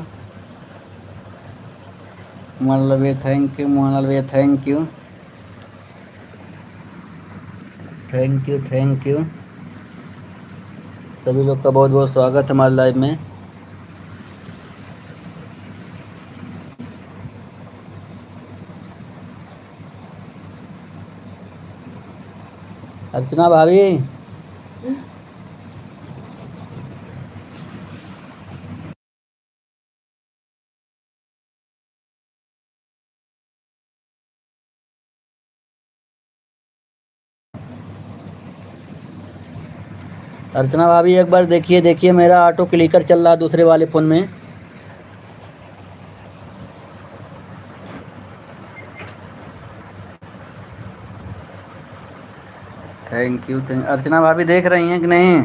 Monal भैया, थैंक यू मोनल भैया, thank you, thank you, thank you. सभी लोग का बहुत बहुत स्वागत है हमारे लाइव में। अर्चना भाभी, अर्चना भाभी एक बार देखिए, देखिए मेरा ऑटो क्लिकर चल रहा दूसरे वाले फ़ोन में। थैंक यू, अर्चना भाभी देख रही हैं कि नहीं?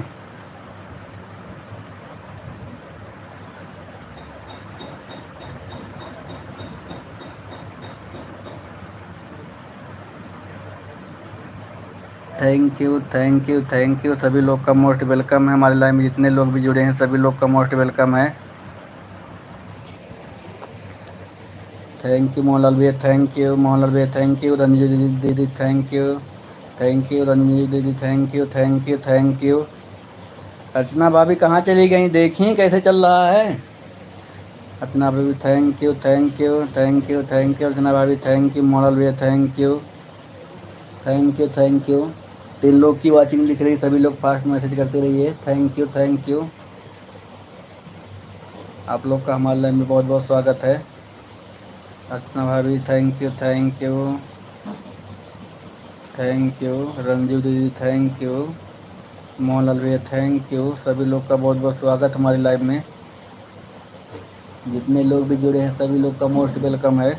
Thank you, thank you, thank you. सभी लोग का मोस्ट वेलकम है हमारे लाइव में, जितने लोग भी जुड़े हैं सभी लोग का मोस्ट वेलकम है। थैंक यू मोहनलाल भैया, थैंक यू मोहनलाल भैया, थैंक यू रंजीत दीदी, thank you, thank you Ranjit दीदी, thank you, thank you, thank you. Archana भाभी कहाँ चली गई, देखी कैसे चल रहा है? अर्चना भाभी thank you, thank you, thank you, thank you Archana भाभी, थैंक यू मोहनलाल भैया, thank you, thank you, thank you. 3 लोग की वाचिंग दिख रही, सभी लोग फास्ट मैसेज करते रहिए। Thank you, thank you. आप लोग का हमारे लाइन में बहुत बहुत स्वागत है। अर्चना भाभी thank you, thank you, thank you Ranju दीदी, थैंक यू मोहनलाल भैया, थैंक यू। सभी लोग का बहुत बहुत स्वागत हमारी लाइव में। जितने लोग भी जुड़े हैं सभी लोग का मोस्ट वेलकम है।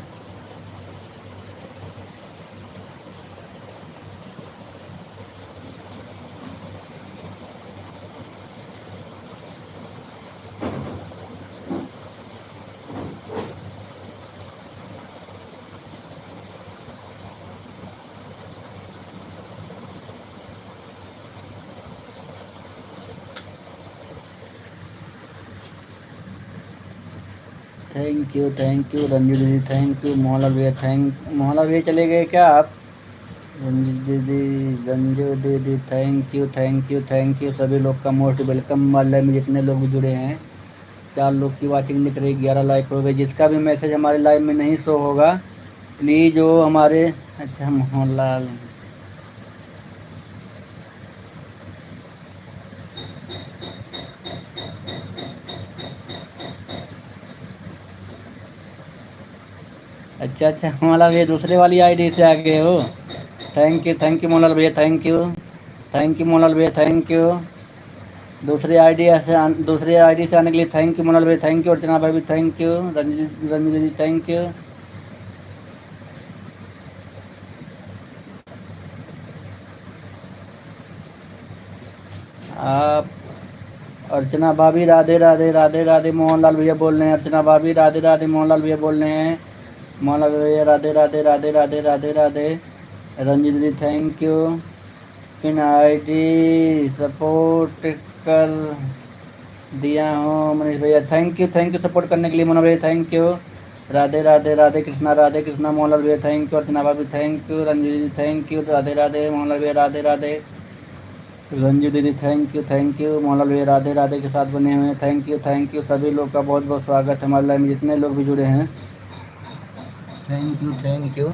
थैंक यू रंजू दीदी, थैंक यू मोहनलाल भैया, मोहनलाल भैया चले गए क्या आप? रंजित दीदी, रंजू दीदी, thank you thank you thank you. सभी लोग का मोस्ट वेलकम। वाले में जितने लोग भी जुड़े हैं, 4 लोग की वाचिंग दिख रही, 11 लाइक हो गए। जिसका भी मैसेज हमारे लाइव में नहीं शो होगा, प्लीज़ वो हमारे, अच्छा मोहनलाल, अच्छा अच्छा मोहनलाल भैया दूसरे वाली आईडी से आ गए हो। थैंक यू मोहनलाल भैया, थैंक यू मोहनलाल भैया, थैंक यू। दूसरे आईडी से आने के लिए थैंक यू मोहनलाल भैया, थैंक यू। अर्चना भाई भी thank you. Ranjit ji thank you. आप अर्चना भाभी राधे राधे राधे राधे। मोहनलाल भैया बोल रहे हैं, अर्चना भाभी राधे राधे। मोहनलाल भैया बोल रहे हैं, मोहनलाल भैया राधे राधे राधे राधे राधे राधे। Ranjit ji thank you. किन आईडी सपोर्ट कर दिया हूँ मनीष भैया, थैंक यू सपोर्ट करने के लिए मोहन भैया, थैंक यू। राधे राधे राधे कृष्णा मोहनलाल भैया थैंक यू। अर्चना भाभी thank you. Ranjit ji thank you, Radhe Radhe. Mohanlal भैया राधे राधे। रंजू दीदी थैंक यू। मोहनलाल भैया राधे राधे के साथ बने हुए हैं, थैंक यू। सभी लोग का बहुत बहुत स्वागत है हमारे लाइव में, जितने लोग भी जुड़े हैं, thank you thank you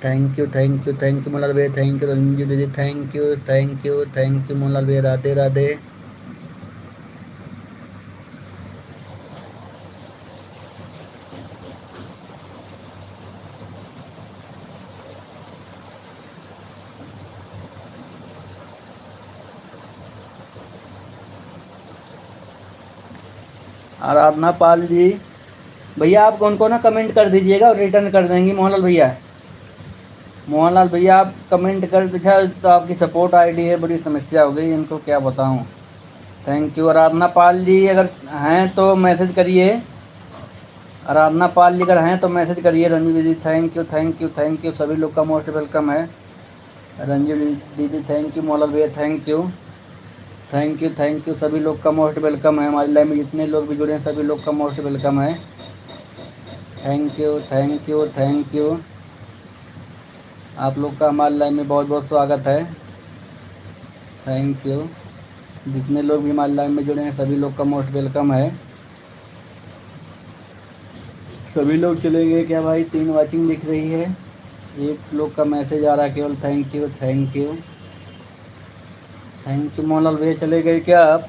thank you thank you thank you Mohanlal भैया, थैंक यू। रंजू दीदी थैंक यू मोहनलाल भैया राधे राधे। आराधना पाल जी भैया, आप कौन कौन ना कमेंट कर दीजिएगा और रिटर्न कर देंगे। मोहनलाल भैया आप कमेंट कर दिखा तो आपकी सपोर्ट आईडी है, बड़ी समस्या हो गई, इनको क्या बताऊं। Thank you. आराधना पाल जी अगर हैं तो मैसेज करिए। आराधना पाल जी अगर हैं तो मैसेज करिए। रंजू दीदी थैंक यू। सभी लोग का मोस्ट वेलकम है। रंजू दीदी थैंक यू। मोहनलाल भैया थैंक यू। सभी लोग का मोस्ट वेलकम है हमारी लाइव में, जितने लोग भी जुड़े हैं सभी लोग का मोस्ट वेलकम है। Thank you. आप लोग का हमारे लाइव में बहुत बहुत स्वागत है, थैंक यू। जितने लोग भी हमारे लाइव में जुड़े हैं सभी लोग का मोस्ट वेलकम है। सभी लोग चलेंगे क्या भाई? 3 वाचिंग दिख रही है, एक लोग का मैसेज आ रहा है केवल, थैंक यू मोहनलाल भैया चले गए क्या आप?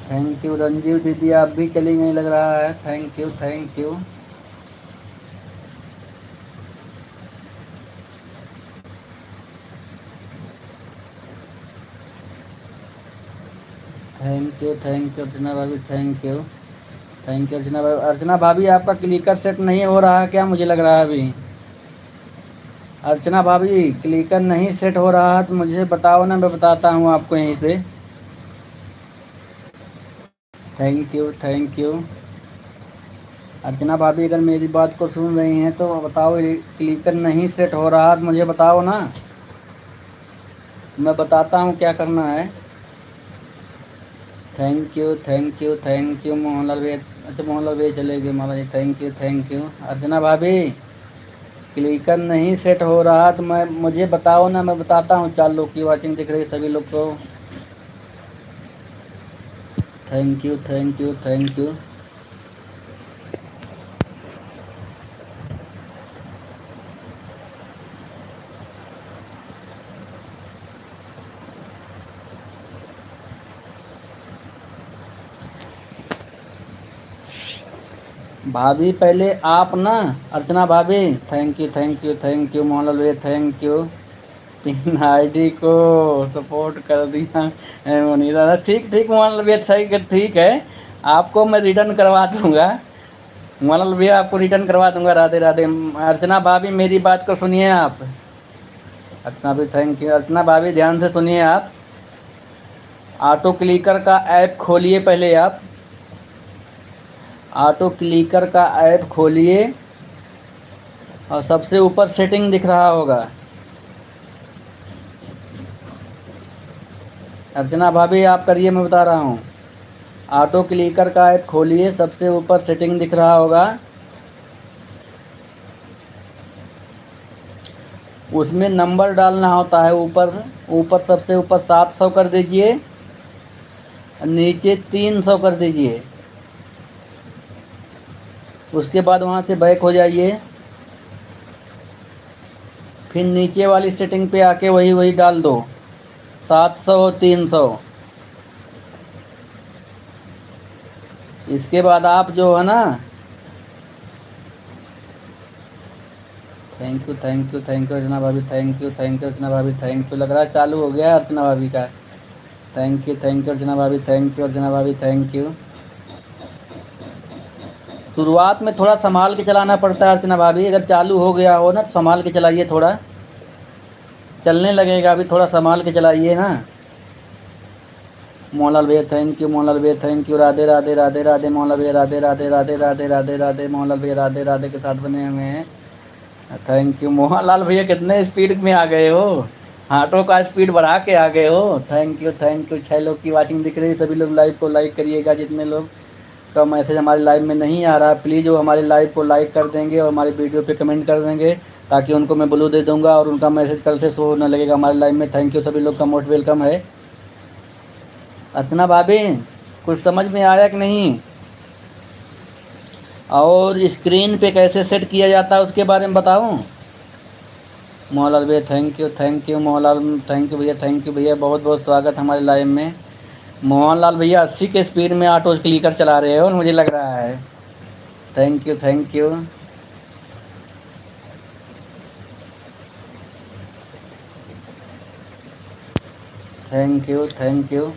Thank you. रंजीव दीदी आप भी चली गई लग रहा है, thank you thank you Archana भाभी अर्चना भाभी। अर्चना भाभी आपका क्लिकर सेट नहीं हो रहा है क्या? मुझे लग रहा है अभी अर्चना भाभी क्लिकर नहीं सेट हो रहा है तो मुझे बताओ ना, मैं बताता हूँ आपको यहीं पे। Thank you. अर्चना भाभी अगर मेरी बात को सुन रही हैं तो बताओ, क्लिकर नहीं सेट हो रहा तो मुझे बताओ ना, मैं बताता हूँ क्या करना है। थैंक यू मोहनलाल भैया। अच्छा मोहनलाल भैया चले गए, महाराज थैंक यू। अर्चना भाभी क्लिकर नहीं सेट हो रहा तो मुझे बताओ ना, मैं बताता हूँ। 4 लोग की वाचिंग दिख रही है सभी लोग को, थैंक यू। भाभी पहले आप ना, अर्चना भाभी थैंक यू मोहनलाल भैया, थैंक यू। पिन आईडी को सपोर्ट कर दिया मुनीरा, ठीक मोहनलाल भैया, ठीक है। आपको मैं रिटर्न करवा दूंगा मोहनलाल भैया, आपको रिटर्न करवा दूंगा। राधे राधे। अर्चना भाभी मेरी बात को सुनिए आप। अर्चना भी थैंक यू। अर्चना भाभी ध्यान से सुनिए आप, ऑटो क्लिकर का ऐप खोलिए पहले आप, ऑटो क्लिकर का ऐप खोलिए और सबसे ऊपर सेटिंग दिख रहा होगा। अर्चना भाभी आप करिए, मैं बता रहा हूँ। ऑटो क्लिकर का ऐप खोलिए, सबसे ऊपर सेटिंग दिख रहा होगा, उसमें नंबर डालना होता है। ऊपर ऊपर सबसे ऊपर 700 कर दीजिए, नीचे 300 कर दीजिए। उसके बाद वहाँ से बैक हो जाइए, फिर नीचे वाली सेटिंग पे आके वही डाल दो, 700 और 300। इसके बाद आप जो है ना, थैंक यू अर्चना भाभी, थैंक यू अर्चना भाभी, थैंक यू। लग रहा है चालू हो गया अर्चना भाभी का। थैंक यू अर्चना भाभी, थैंक यू अर्चना भाभी, थैंक यू। शुरुआत में थोड़ा संभाल के चलाना पड़ता है अर्चना भाभी, अगर चालू हो गया हो ना तो संभाल के चलाइए, थोड़ा चलने लगेगा, अभी थोड़ा संभाल के चलाइए ना। मोहनलाल भैया थैंक यू, मोहनलाल भैया थैंक यू, राधे राधे राधे राधे मोहनलाल भैया, राधे राधे राधे राधे राधे राधे मोहनलाल भैया, राधे राधे के साथ बने हुए हैं। थैंक यू मोहनलाल भैया, कितने स्पीड में आ गए हो, हाथों का स्पीड बढ़ा के आ गए हो। थैंक यू 6 लोग की वाचिंग दिख रही है, सभी लोग लाइव को लाइक करिएगा। जितने लोग का मैसेज हमारे लाइव में नहीं आ रहा, प्लीज़ वो हमारे लाइव को लाइक कर देंगे और हमारी वीडियो पे कमेंट कर देंगे, ताकि उनको मैं ब्लू दे दूंगा और उनका मैसेज कल से शो होने लगेगा हमारे लाइव में। थैंक यू, सभी लोग का मोस्ट वेलकम है। अर्चना भाभी कुछ समझ में आया कि नहीं, और स्क्रीन पे कैसे सेट किया जाता है उसके बारे में बताऊं? मोहनलाल भैया thank you Mohanlal, thank you भैया, थैंक यू भैया, बहुत बहुत स्वागत हमारे लाइव में। मोहनलाल भैया 80 के स्पीड में ऑटो क्लिकर चला रहे हो मुझे लग रहा है। Thank you thank you. Thank you thank you.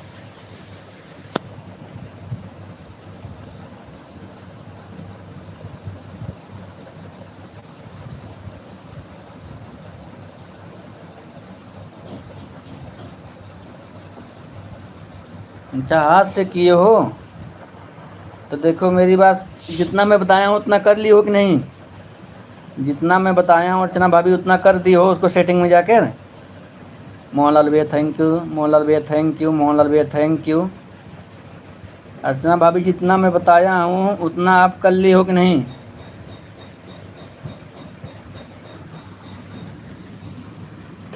अच्छा हाथ से किए हो तो देखो मेरी बात, जितना मैं बताया हूँ उतना कर ली हो कि नहीं? जितना मैं बताया हूँ अर्चना भाभी उतना कर दी हो उसको सेटिंग में जाकर? मोहनलाल भैया थैंक यू, मोहनलाल भैया थैंक यू, मोहनलाल भैया थैंक यू। अर्चना भाभी जितना मैं बताया हूँ उतना आप कर ली हो कि नहीं?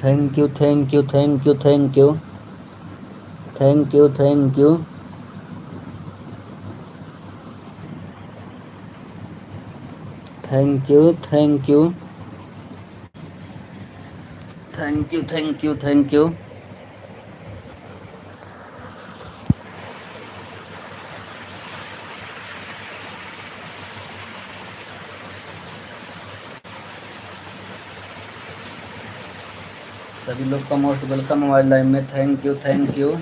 Thank you thank you thank you thank you thank you thank you thank you thank you thank you thank you thank you. सभी लोग का मोस्ट वेलकम हमारे लाइव में। Thank you thank you.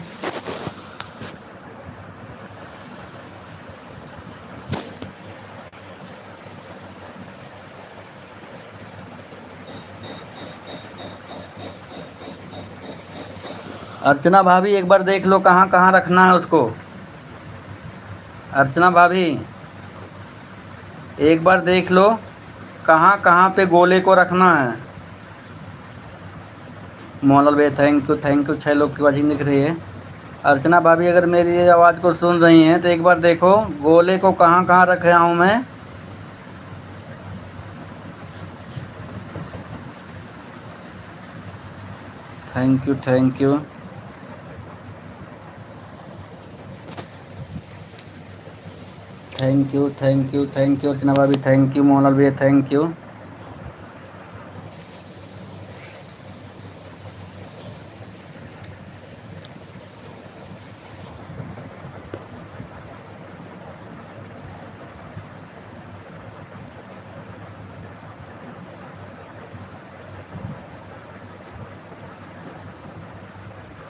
Archana भाभी एक बार देख लो कहाँ कहाँ रखना है उसको। अर्चना भाभी एक बार देख लो कहाँ कहाँ पे गोले को रखना है। मोहनलाल भैया थैंक यू 6 लोग की वाचिंग दिख रही है। अर्चना भाभी अगर मेरी आवाज़ को सुन रही हैं तो एक बार देखो गोले को कहाँ कहाँ रखा हूँ मैं। Thank you thank you thank you thank you thank you Archana भाभी, थैंक यू मोहनलाल भैया, थैंक यू।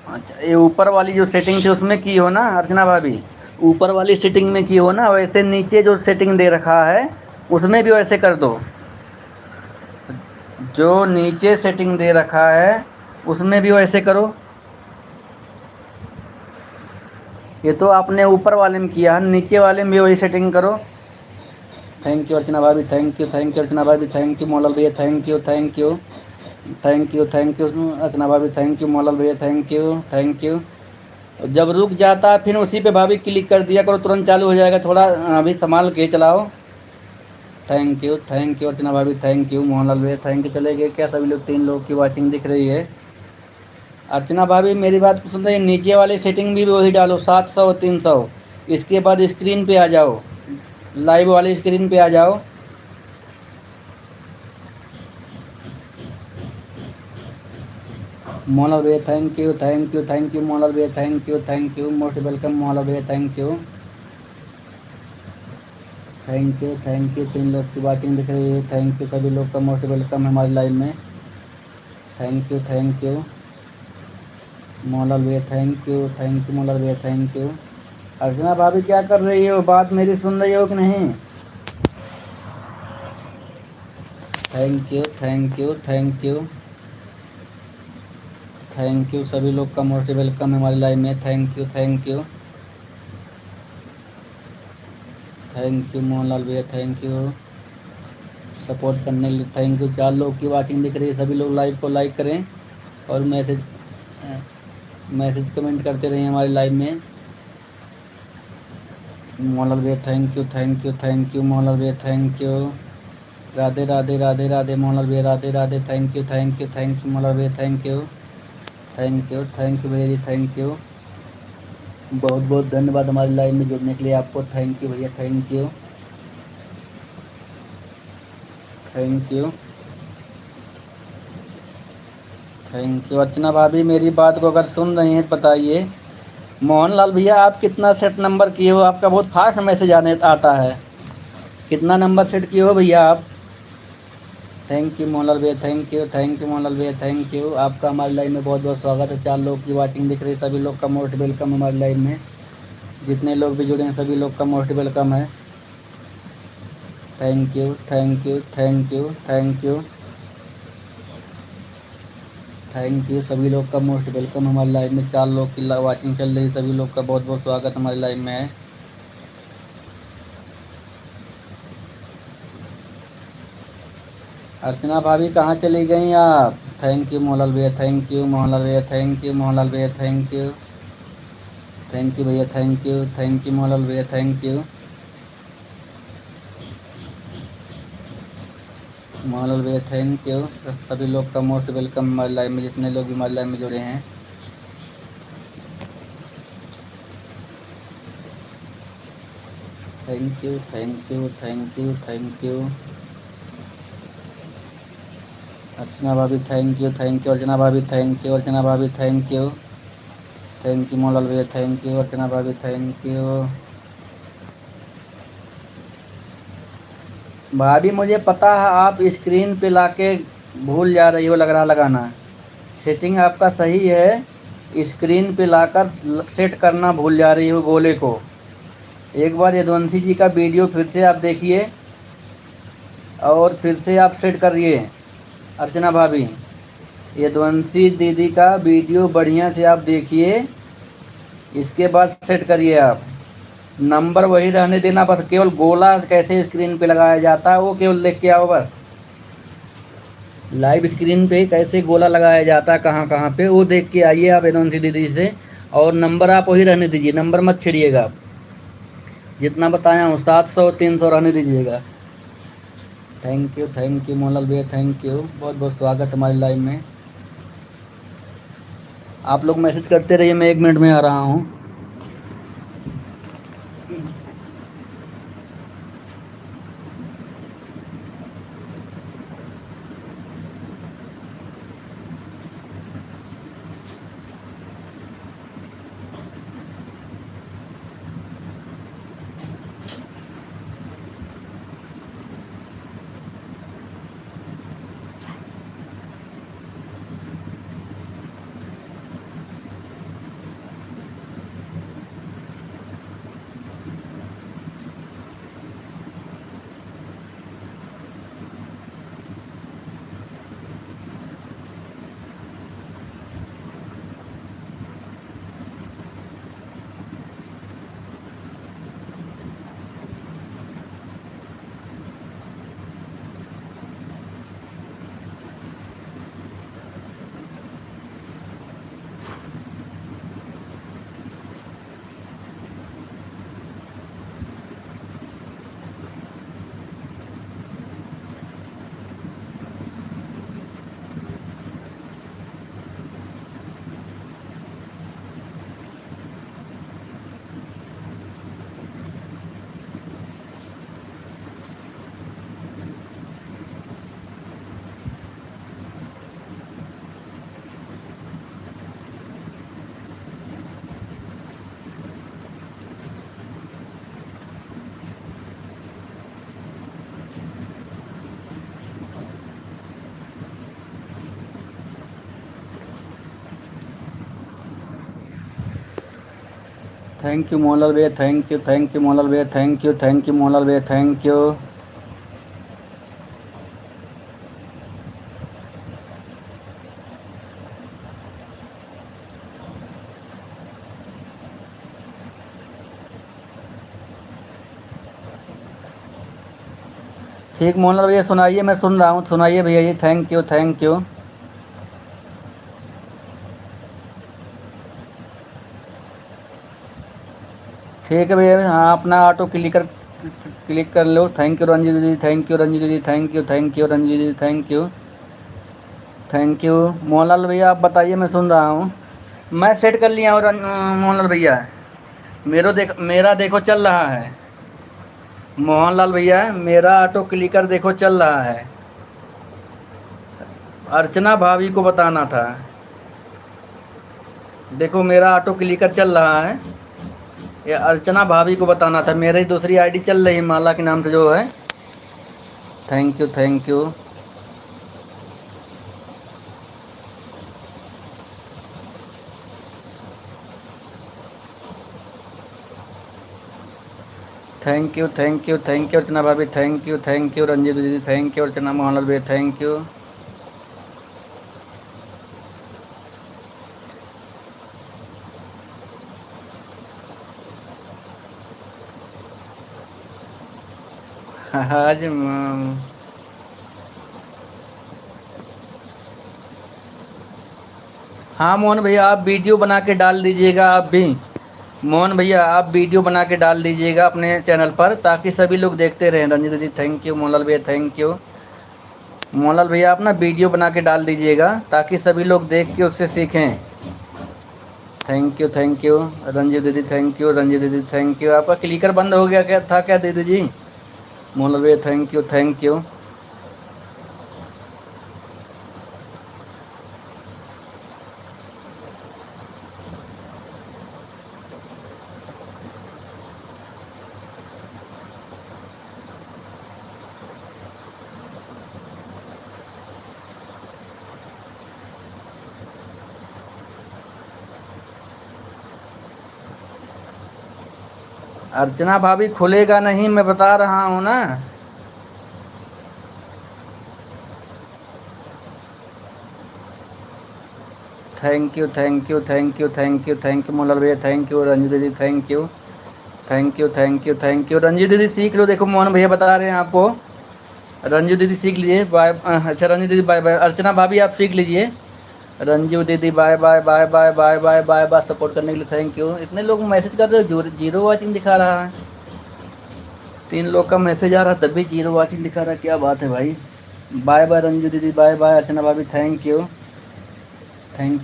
अच्छा ये ऊपर वाली जो सेटिंग थी उसमें की हो ना अर्चना भाभी, ऊपर वाली सेटिंग में की हो ना, वैसे नीचे जो सेटिंग दे रखा है उसमें भी वैसे कर दो। जो नीचे सेटिंग दे रखा है उसमें भी वैसे करो। ये तो आपने ऊपर वाले में किया है, नीचे वाले में भी वही सेटिंग करो। थैंक यू अर्चना भाभी, थैंक यू अर्चना भाभी, थैंक यू मोहनलाल भैया, थैंक यू अर्चना भाभी, थैंक यू मोहनलाल भैया, थैंक यू। जब रुक जाता है फिर उसी पे भाभी क्लिक कर दिया करो, तुरंत चालू हो जाएगा। थोड़ा अभी संभाल के चलाओ। थैंक यू अर्चना भाभी, थैंक यू मोहनलाल भैया, थैंक यू। चले गए क्या सभी लोग? 3 लोग की वॉचिंग दिख रही है। अर्चना भाभी मेरी बात को सुन रही है? नीचे वाली सेटिंग भी वही डालो, 700 300। इसके बाद स्क्रीन पे आ जाओ, लाइव वाली स्क्रीन पे आ जाओ। मोहनलाल भैया thank you, thank you, thank you Mohanlal भैया, thank you, thank you, most welcome Mohanlal भैया, thank you, thank you, thank you. 3 लोग की वॉचिंग दिख रही है, थैंक यू। सभी लोग का मोस्ट वेलकम है हमारी लाइव में, thank you, thank you Mohanlal भैया, thank you, thank you Mohanlal भैया, थैंक यू। अर्चना भाभी क्या कर रही हो? बात मेरी सुन रही हो कि नहीं? Thank you, thank you, thank you, thank you. सभी लोग का मोस्ट वेलकम है हमारी लाइव में, thank you, thank you, thank you Mohanlal भैया, थैंक यू सपोर्ट करने के लिए, थैंक यू। 4 लोग की वॉचिंग दिख रही है, सभी लोग लाइव को लाइक करें और मैसेज कमेंट करते रहें हमारी लाइव में। मोहनलाल भैया thank you, thank you, thank you Mohanlal भैया, थैंक यू। राधे राधे, राधे राधे मोहनलाल भैया, Radhe Radhe, thank you, thank you, thank you Mohanlal भैया, thank you, thank you, thank you भैया जी, थैंक यू। बहुत बहुत धन्यवाद हमारी लाइव में जुड़ने के लिए आपको, थैंक यू भैया, thank you, thank you, thank you. Archana भाभी मेरी बात को अगर सुन रही हैं बताइए। मोहनलाल भैया आप कितना सेट नंबर किए हो? आपका बहुत फास्ट मैसेज आने आता है, कितना नंबर सेट किए हो भैया आप? थैंक यू मोहनलाल भैया, thank you, thank you Mohanlal भैया, थैंक यू। आपका हमारी लाइव में बहुत बहुत स्वागत है। 4 लोग की वॉचिंग दिख रही है, सभी लोग का मोस्ट वेलकम हमारी लाइव में। जितने लोग भी जुड़े हैं सभी लोग का मोस्ट वेलकम है, thank you, thank you, thank you, thank you, thank you. सभी लोग का मोस्ट वेलकम हमारी लाइव में। 4 लोग की वॉचिंग चल रही है, सभी लोग का बहुत बहुत स्वागत हमारी लाइव में है। अर्चना भाभी कहाँ चली गई आप? थैंक यू मोहनलाल भैया, थैंक यू मोहनलाल भैया, थैंक यू मोहनलाल भैया, थैंक यू, थैंक यू भैया, thank you, thank you Mohanlal भैया, थैंक यू मोहनलाल भैया, थैंक यू। सभी लोग का मोस्ट वेलकम हमारी लाइव में, जितने लोग भी हमारी लाइव में जुड़े हैं। Thank you, thank you, thank you, thank you. Archana भाभी thank you, thank you Archana भाभी, थैंक यू अर्चना भाभी, thank you, thank you Mohanlal भैया, थैंक यू अर्चना भाभी, थैंक यू। भाभी मुझे पता है आप स्क्रीन पे लाके भूल जा रही हो लग रहा लगाना। सेटिंग आपका सही है, स्क्रीन पे लाकर सेट करना भूल जा रही हो गोले को। एक बार यदुवंशी जी का वीडियो फिर से आप देखिए और फिर से आप सेट करिए। अर्चना भाभी यदुवंशी दीदी का वीडियो बढ़िया से आप देखिए, इसके बाद सेट करिए आप। नंबर वही रहने देना, बस केवल गोला कैसे स्क्रीन पे लगाया जाता है वो केवल देख के आओ बस। लाइव स्क्रीन पे कैसे गोला लगाया जाता है, कहाँ कहाँ पे, वो देख के आइए आप यदुवंशी दीदी से। और नंबर आप वही रहने दीजिए, नंबर मत छिड़िएगा आप। जितना बताया हूँ 700 300 रहने दीजिएगा। थैंक यू मोहनलाल भैया, थैंक यू। बहुत बहुत स्वागत हमारी लाइव में। आप लोग मैसेज करते रहिए, मैं 1 मिनट में आ रहा हूँ। थैंक यू मोहनलाल भैया, थैंक यू मोहनलाल भैया, थैंक यू मोहनलाल भैया, थैंक यू। ठीक मोहनलाल भैया, सुनाइए, मैं सुन रहा हूँ, सुनाइए भैया जी, थैंक यू, थैंक यू। ठीक है भैया, हाँ अपना ऑटो क्लिक कर लो। थैंक यू रंजीत दीदी, थैंक यू रंजीत दीदी, थैंक यू रंजीत दीदी, थैंक यू मोहनलाल भैया, आप बताइए, मैं सुन रहा हूँ। मैं सेट कर लिया हूँ मोहनलाल भैया, मेरा देखो चल रहा है। मोहनलाल भैया मेरा ऑटो क्लिकर देखो चल रहा है। अर्चना भाभी को बताना था। देखो मेरा ऑटो क्लिकर चल रहा है, ये अर्चना भाभी को बताना था। मेरी दूसरी आईडी चल रही है माला के नाम से जो है। Thank you, thank you. Thank you Archana भाभी, थैंक यू रंजीत दीदी, थैंक यू अर्चना मोहनलाल भैया, थैंक यू। आज हाँ मोहन भैया, आप वीडियो बना के डाल दीजिएगा आप भी। मोहन भैया आप वीडियो बना के डाल दीजिएगा अपने चैनल पर, ताकि सभी लोग देखते रहें। रंजीत दीदी थैंक यू, मोहनलाल भैया थैंक यू। मोहनलाल भैया आप ना वीडियो बना के डाल दीजिएगा, ताकि सभी लोग देख के उससे सीखें। थैंक यू रंजीत दीदी, रंजीत दीदी थैंक यू। आपका क्लिकर बंद हो गया क्या था क्या दीदी जी? मोहनलाल भैया थैंक यू। अर्चना भाभी खुलेगा नहीं, मैं बता रहा हूँ ना। थैंक यू मोहनलाल भैया, थैंक यू रंजीत दीदी, थैंक यू रंजीत दीदी, सीख लो। देखो मोहन भैया बता रहे हैं आपको, रंजू दीदी सीख लीजिए। बाय। अच्छा रंजू दीदी बाय बाय। अर्चना भाभी आप सीख लीजिए। रंजू दीदी bye bye bye bye bye bye bye bye. Support करने के लिए थैंक यू। इतने लोग मैसेज कर रहे हो, जीरो वॉचिंग दिखा रहा है। 3 लोग का मैसेज आ रहा तब भी जीरो वॉचिंग दिखा रहा है, क्या बात है भाई। बाय बाय रंजू दीदी, बाय बाय। अर्चना भाभी थैंक यू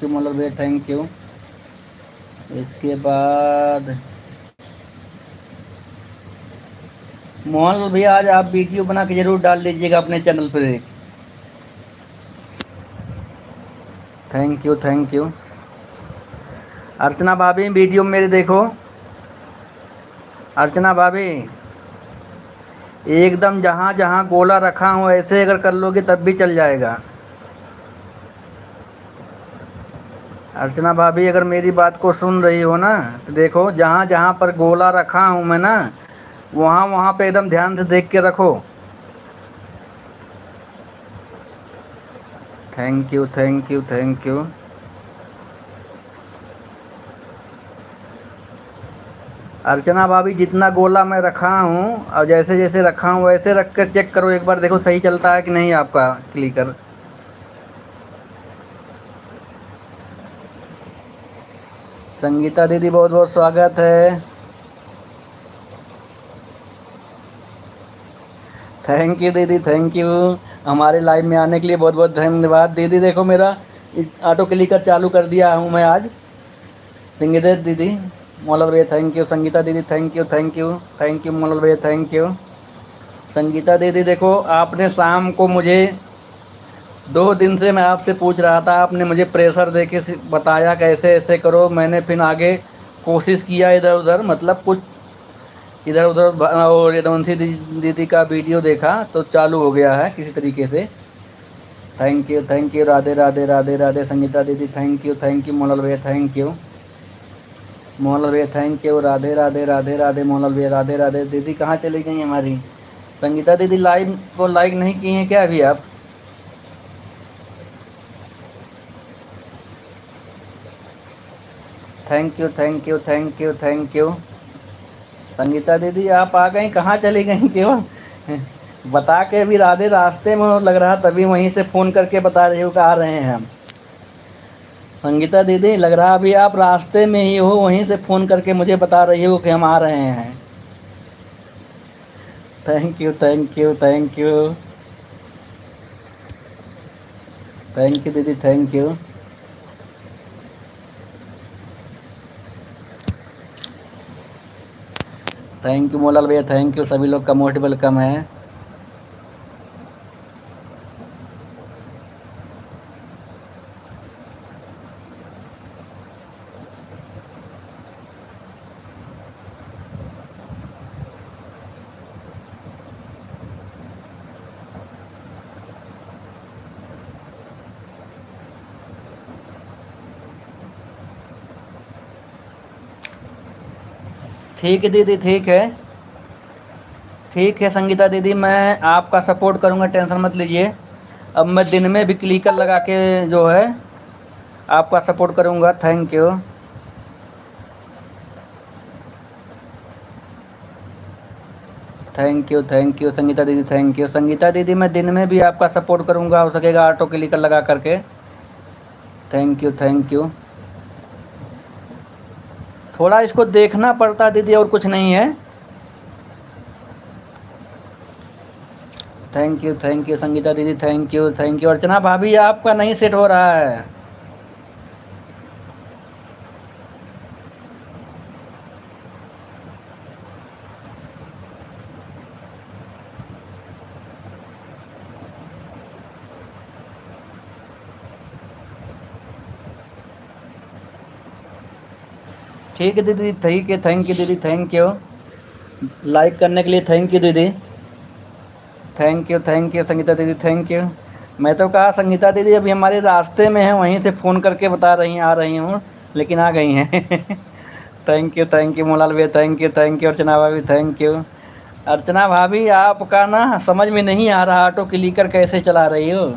मोहनलाल भैया, थैंक यू। इसके बाद मोहनलाल भैया आज आप वीडियो बना के जरूर डाल दीजिएगा अपने चैनल पर एक। Thank you. अर्चना भाभी वीडियो मेरे देखो। अर्चना भाभी एकदम जहाँ जहाँ गोला रखा हूँ ऐसे अगर कर लोगे तब भी चल जाएगा। अर्चना भाभी अगर मेरी बात को सुन रही हो ना, तो देखो जहाँ जहाँ पर गोला रखा हूँ मैं ना, वहाँ वहाँ पे एकदम ध्यान से देख के रखो। Thank you. अर्चना भाभी जितना गोला मैं रखा हूँ और जैसे जैसे रखा हूँ वैसे रख कर चेक करो एक बार, देखो सही चलता है कि नहीं आपका क्लिकर। संगीता दीदी बहुत बहुत स्वागत है। थैंक यू दीदी, थैंक यू। हमारे लाइव में आने के लिए बहुत बहुत धन्यवाद दीदी। देखो मेरा ऑटो क्लिकर चालू कर दिया हूँ मैं आज। संगीता दीदी मोहनलाल भैया थैंक यू, संगीता दीदी थैंक यू मोहनलाल भैया, थैंक यू। संगीता दीदी देखो आपने शाम को मुझे 2 दिन से मैं आपसे पूछ रहा था, आपने मुझे प्रेशर दे के बताया कैसे ऐसे करो। मैंने फिर आगे कोशिश किया इधर उधर, मतलब कुछ इधर उधर, और यदुवंशी दीदी का वीडियो देखा तो चालू हो गया है किसी तरीके से। Thank you Radhe Radhe Radhe Radhe. संगीता दीदी थैंक यू मोहनलाल भैया, थैंक यू। मोहनलाल भैया थैंक यू, राधे राधे राधे राधे। मोहनलाल भैया राधे राधे। दीदी कहाँ चली गई हमारी? संगीता दीदी लाइव को लाइक नहीं किए हैं क्या अभी आप? Thank you thank you thank you thank you. Sangeeta दीदी आप आ गई, कहाँ चली गई क्यों? बता के अभी राधे रास्ते में लग रहा, तभी वहीं से फ़ोन करके बता रही हो कि आ रहे हैं हम। संगीता दीदी लग रहा अभी आप रास्ते में ही हो, वहीं से फ़ोन करके मुझे बता रही हो कि हम आ रहे हैं। Thank you thank you thank you thank you दीदी thank you. Thank you Mohanlal भैया थैंक यू। सभी लोग का मोस्ट वेलकम है। ठीक है दीदी ठीक है, ठीक है संगीता दीदी, मैं आपका सपोर्ट करूँगा, टेंशन मत लीजिए। अब मैं दिन में भी क्लिकर लगा के जो है आपका सपोर्ट करूँगा। Thank you thank you Sangeeta दीदी थैंक यू। संगीता दीदी मैं दिन में भी आपका सपोर्ट करूँगा, हो सकेगा ऑटो क्लिकर लगा करके। Thank you thank you. थोड़ा इसको देखना पड़ता दीदी, और कुछ नहीं है। थैंक यू संगीता दीदी थैंक यू। अर्चना भाभी आपका नहीं सेट हो रहा है। ठीक है दीदी ठीक है, थैंक यू दीदी थैंक यू। लाइक करने के लिए थैंक यू दीदी। थैंक यू संगीता दीदी थैंक यू। मैं तो कहा संगीता दीदी अभी हमारे रास्ते में है, वहीं से फ़ोन करके बता रही हैं आ रही हूँ, लेकिन आ गई हैं। थैंक यू मोलाल भैया थैंक यू। अर्चना भाभी थैंक यू। अर्चना भाभी आपका ना समझ में नहीं आ रहा, ऑटो क्लिकर कैसे चला रही हो?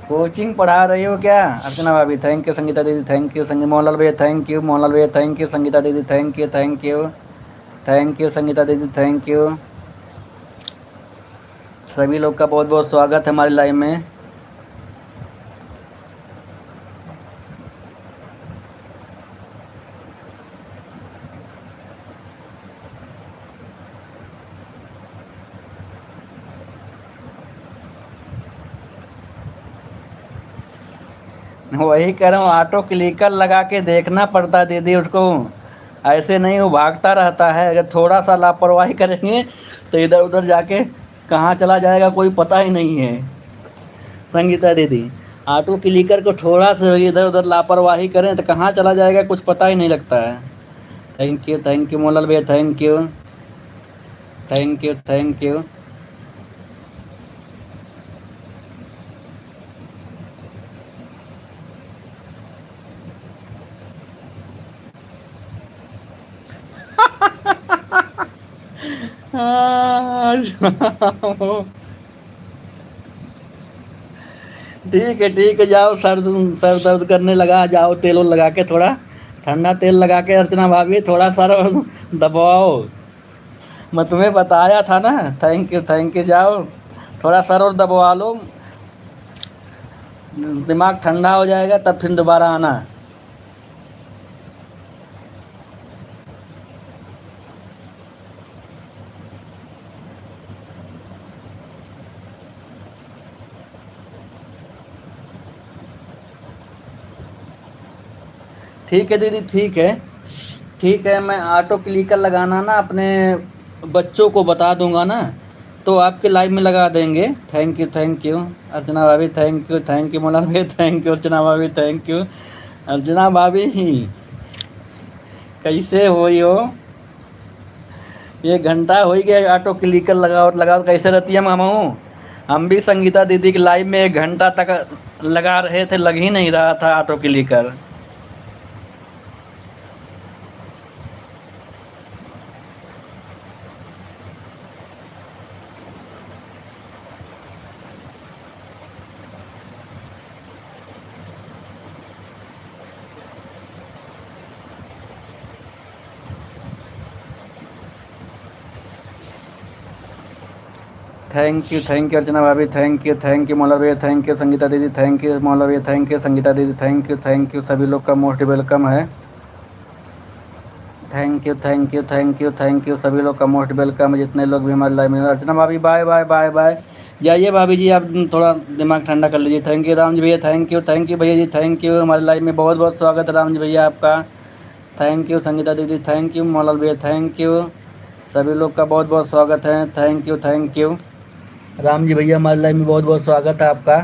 कोचिंग पढ़ा रही हो क्या अर्चना भाभी? थैंक यू संगीता दीदी थैंक यू। संगीत मोहनलाल भैया थैंक यू, मोहनलाल भैया थैंक यू। संगीता दीदी thank you thank you Sangeeta दीदी थैंक यू। सभी लोग का बहुत बहुत स्वागत है हमारी लाइव में। वही कह रहा हूँ, ऑटो क्लिकर लगा के देखना पड़ता दीदी उसको, ऐसे नहीं वो भागता रहता है। अगर थोड़ा सा लापरवाही करेंगे तो इधर उधर जाके कहाँ चला जाएगा कोई पता ही नहीं है। संगीता दीदी ऑटो क्लिकर को थोड़ा सा इधर उधर लापरवाही करें तो कहाँ चला जाएगा कुछ पता ही नहीं लगता है। थैंक यू मोलाल भैया थैंक यू। ठीक है जाओ, सर दर्द करने लगा, जाओ तेल उल लगा के, थोड़ा ठंडा तेल लगा के अर्चना भाभी थोड़ा सर दबाओ। मैं तुम्हें बताया था ना। थैंक यू जाओ थोड़ा सर और दबवा लो, दिमाग ठंडा हो जाएगा तब फिर दोबारा आना। ठीक है दीदी ठीक है, मैं ऑटो क्लिकर लगाना ना अपने बच्चों को बता दूंगा ना, तो आपके लाइव में लगा देंगे। थैंक यू अर्चना भाभी थैंक यू मोना भाभी थैंक यू। अर्चना भाभी थैंक यू। अर्चना भाभी कैसे हो? 1 घंटा हो ही गया ऑटो क्लिकर लगाओ लगाओ, कैसे रहती है मामा हूँ। हम भी संगीता दीदी की लाइव में 1 घंटा तक लगा रहे थे, लग ही नहीं रहा था auto clicker. Thank you Archana भाभी, थैंक यू मौला भैया, थैंक यू संगीता दीदी, थैंक यू मौला भैया, थैंक यू संगीता दीदी, थैंक यू सभी लोग का मोस्ट वेलकम है। थैंक यू सभी लोग का मोस्ट वेलकम है, जितने लोग भी हमारे लाइव में। अर्चना भाभी बाय बाय बाय बाय। जाइए भाभी जी, आप थोड़ा दिमाग ठंडा कर लीजिए। थैंक यू राम जी भैया, थैंक यू भैया जी, थैंक यू। हमारे लाइव में बहुत बहुत स्वागत है राम जी भैया आपका। थैंक यू संगीता दीदी, थैंक यू मौलाल भैया, थैंक यू सभी लोग का बहुत बहुत स्वागत है। थैंक यू राम जी भैया, हमारे लाइव में बहुत बहुत स्वागत है आपका।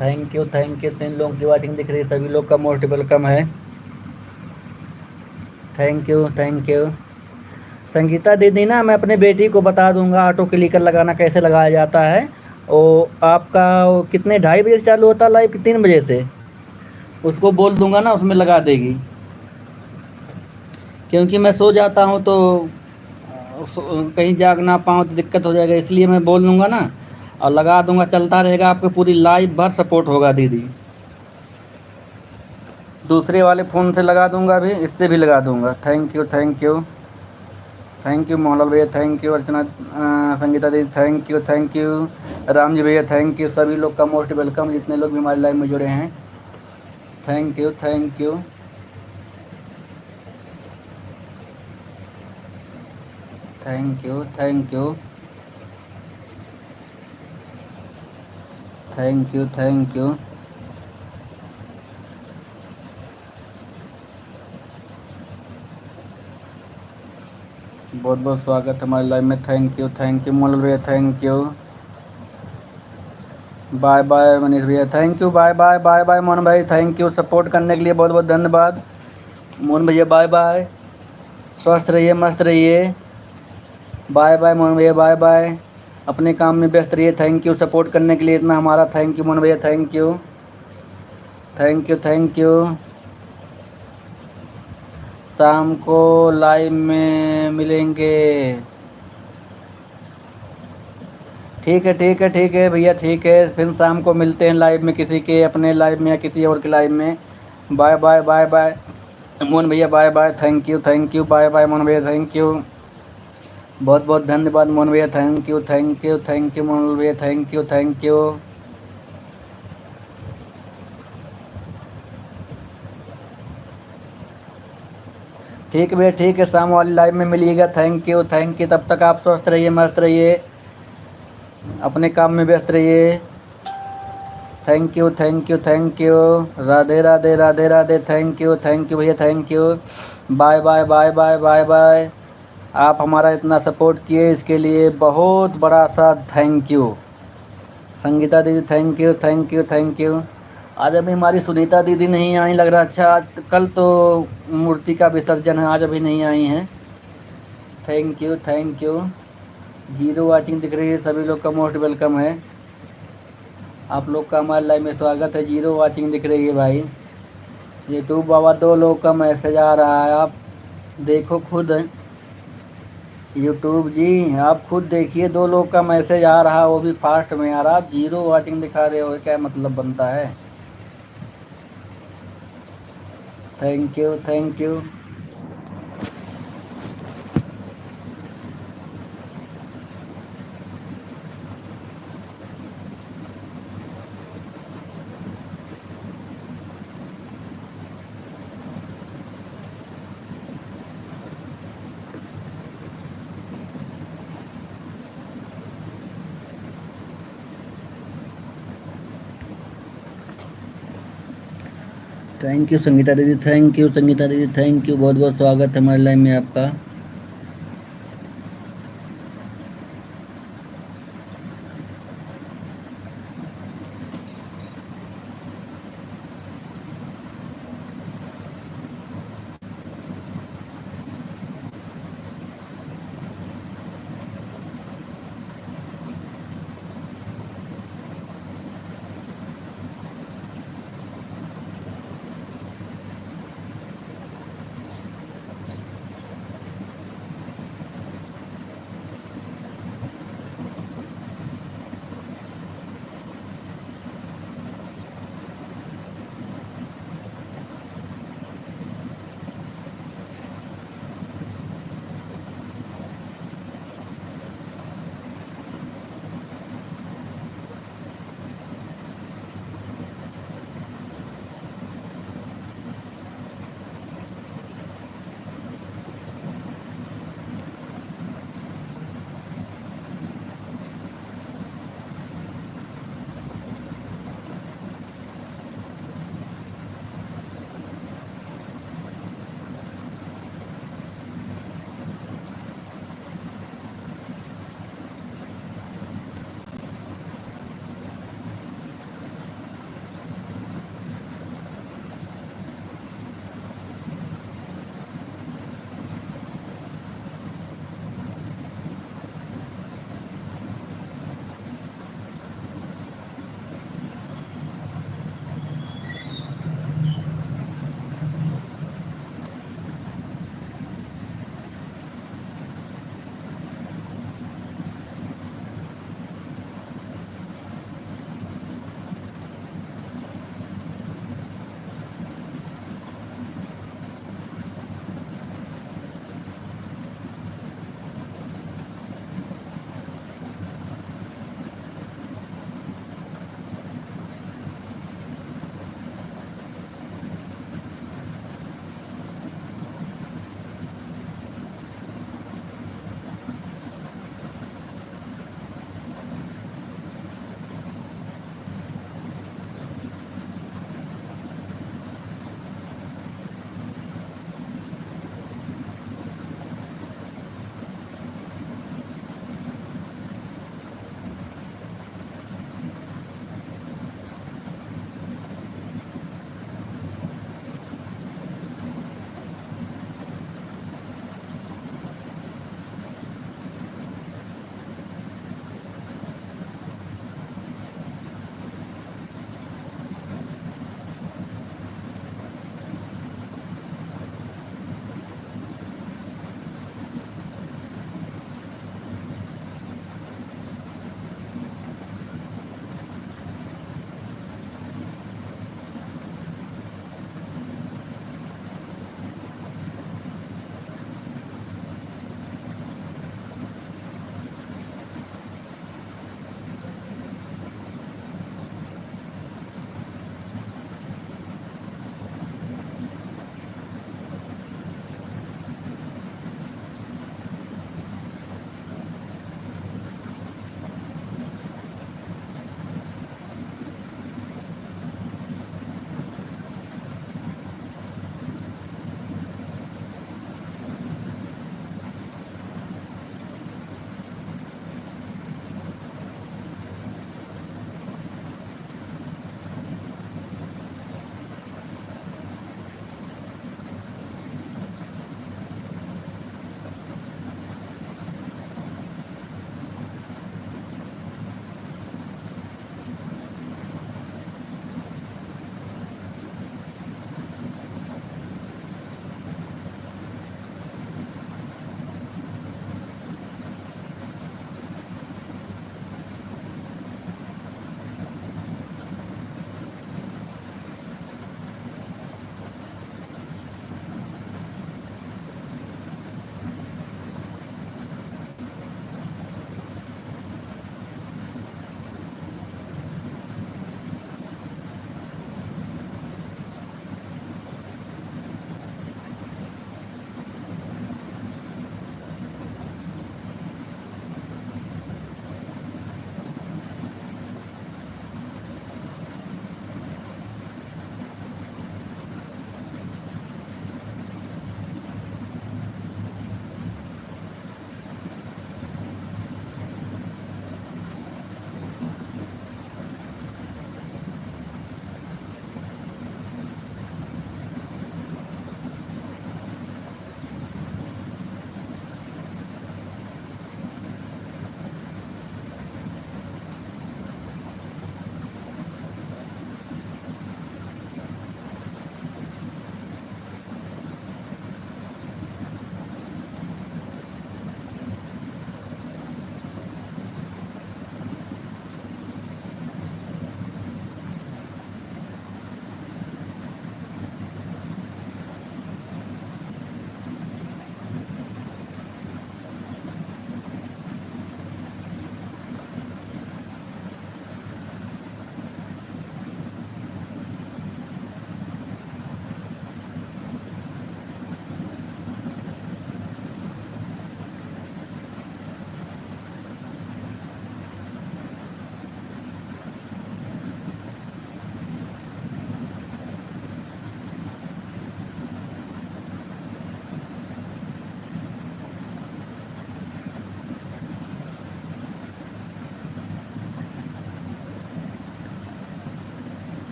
थैंक यू 3 लोगों की वॉचिंग दिख रही है, सभी लोग का मोस्ट वेलकम है। थैंक यू संगीता दीदी ना, मैं अपने बेटी को बता दूंगा ऑटो क्लिकर लगाना कैसे लगाया जाता है। वो आपका वो कितने 2:30 बजे से चालू होता है लाइव, 3 बजे से, उसको बोल दूंगा ना, उसमें लगा देगी। क्योंकि मैं सो जाता हूँ तो कहीं जाग ना पाऊँ तो दिक्कत हो जाएगा, इसलिए मैं बोल दूंगा ना और लगा दूंगा, चलता रहेगा, आपको पूरी लाइव भर सपोर्ट होगा दीदी। दूसरे वाले फ़ोन से लगा दूंगा, भी इससे भी लगा दूंगा। थैंक यू मोहनलाल भैया, थैंक यू अर्चना संगीता दीदी, थैंक यू राम जी भैया, थैंक यू सभी लोग का मोस्ट वेलकम, जितने लोग भी हमारे लाइव में जुड़े हैं। Thank you thank you thank you thank you thank you thank you बहुत बहुत स्वागत है हमारे लाइव में। थैंक यू मोहनलाल भैया, thank you bye bye Manish भैया, thank you bye bye bye bye Mohan भाई, थैंक यू सपोर्ट करने के लिए बहुत बहुत धन्यवाद मोहन भैया। बाय बाय, स्वस्थ रहिए, मस्त रहिए। बाय बाय मोहन भैया, बाय बाय, अपने काम में व्यस्त रहिए। थैंक यू सपोर्ट करने के लिए इतना हमारा। थैंक यू मोहन भैया, थैंक यू। शाम को लाइव में मिलेंगे। ठीक है भैया, ठीक है, फिर शाम को मिलते हैं लाइव में, किसी के अपने लाइव में या किसी और के लाइव में। Bye bye bye bye Mohan भैया, bye bye, thank you bye bye Mohan भैया, थैंक यू बहुत बहुत धन्यवाद मोहन भैया, थैंक यू मोहन भैया, थैंक यू। ठीक भैया, ठीक है, शाम वाली लाइव में मिलिएगा। थैंक यू तब तक आप स्वस्थ रहिए, मस्त रहिए, अपने काम में व्यस्त रहिए। Thank you Radhe Radhe Radhe Radhe, thank you भैया, thank you bye bye bye bye bye bye. आप हमारा इतना सपोर्ट किए, इसके लिए बहुत बड़ा सा थैंक यू। संगीता दीदी थैंक यू। आज अभी हमारी सुनीता दीदी नहीं आई लग रहा। अच्छा, कल तो मूर्ति का विसर्जन है, आज अभी नहीं आई हैं। थैंक यू 0 वॉचिंग दिख रही है, सभी लोग का मोस्ट वेलकम है। आप लोग का हमारे लाइव में स्वागत है। 0 वॉचिंग दिख रही है भाई। यूट्यूब बाबा 2 लोग का मैसेज आ रहा है, आप देखो खुद। यूट्यूब जी आप खुद देखिए, 2 लोग का मैसेज आ रहा, वो भी फास्ट में आ रहा। आप 0 वॉचिंग दिखा रहे हो, क्या मतलब बनता है। थैंक यू संगीता दीदी, संगीता दीदी, थैंक यू बहुत बहुत स्वागत है हमारे लाइव में आपका।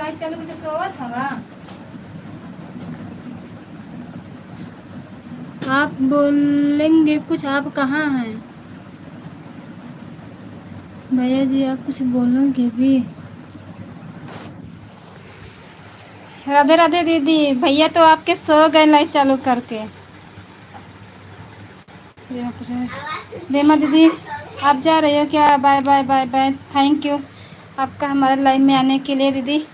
लाइट चालू करके सोवत हवा। आप बोलेंगे कुछ, आप कहाँ हैं भैया जी, आप कुछ बोलोगे भी। राधे राधे दीदी, भैया तो आपके सो गए लाइट चालू करके। रेमा दीदी आप जा रही हो क्या? Bye bye bye bye, thank you आपका हमारे लाइव में आने के लिए दीदी।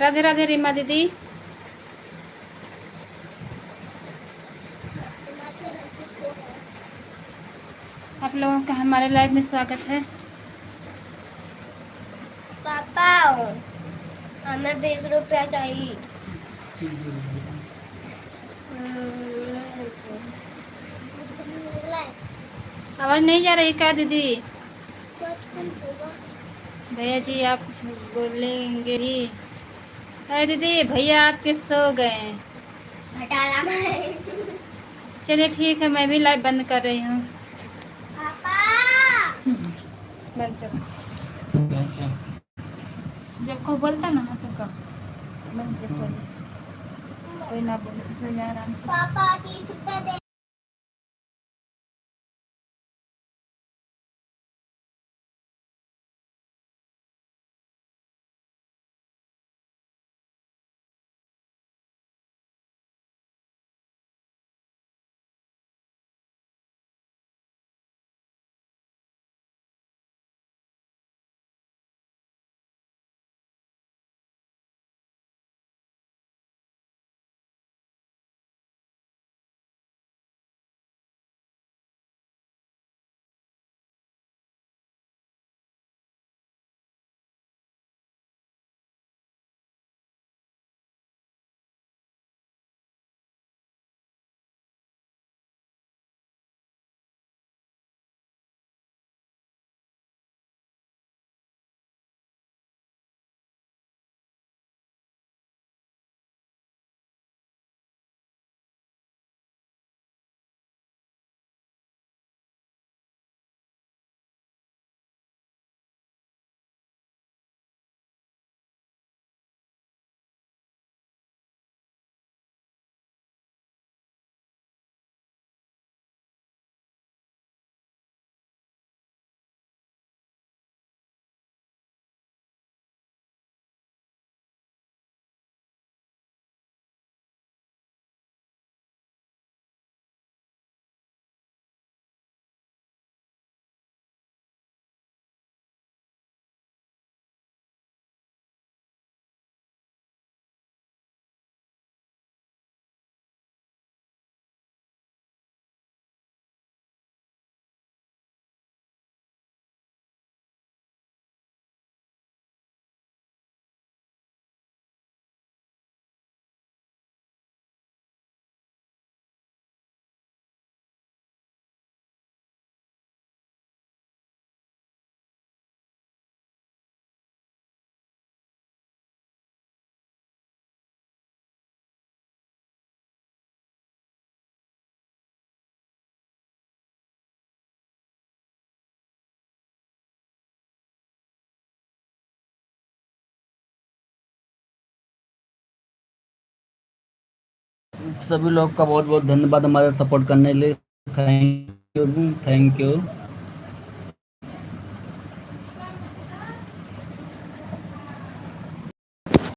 राधे राधे रीमा दीदी। आप लोगों का हमारे लाइव में स्वागत है। पापा हमें 20 रुपया चाहिए। आवाज नहीं जा रही क्या दीदी? भैया जी आप कुछ बोलेंगे ही? है दीदी, भैया आपके सो गए। चलिए ठीक है, मैं भी लाइव बंद कर रही हूँ। बंद कर। जब को बोलता ना तो कब बंद कर, सो जा। कोई ना बोले सो जा आराम से। पापा 30 रुपया दे। सभी लोग का बहुत बहुत धन्यवाद हमारे सपोर्ट करने के लिए। Thank you, thank you.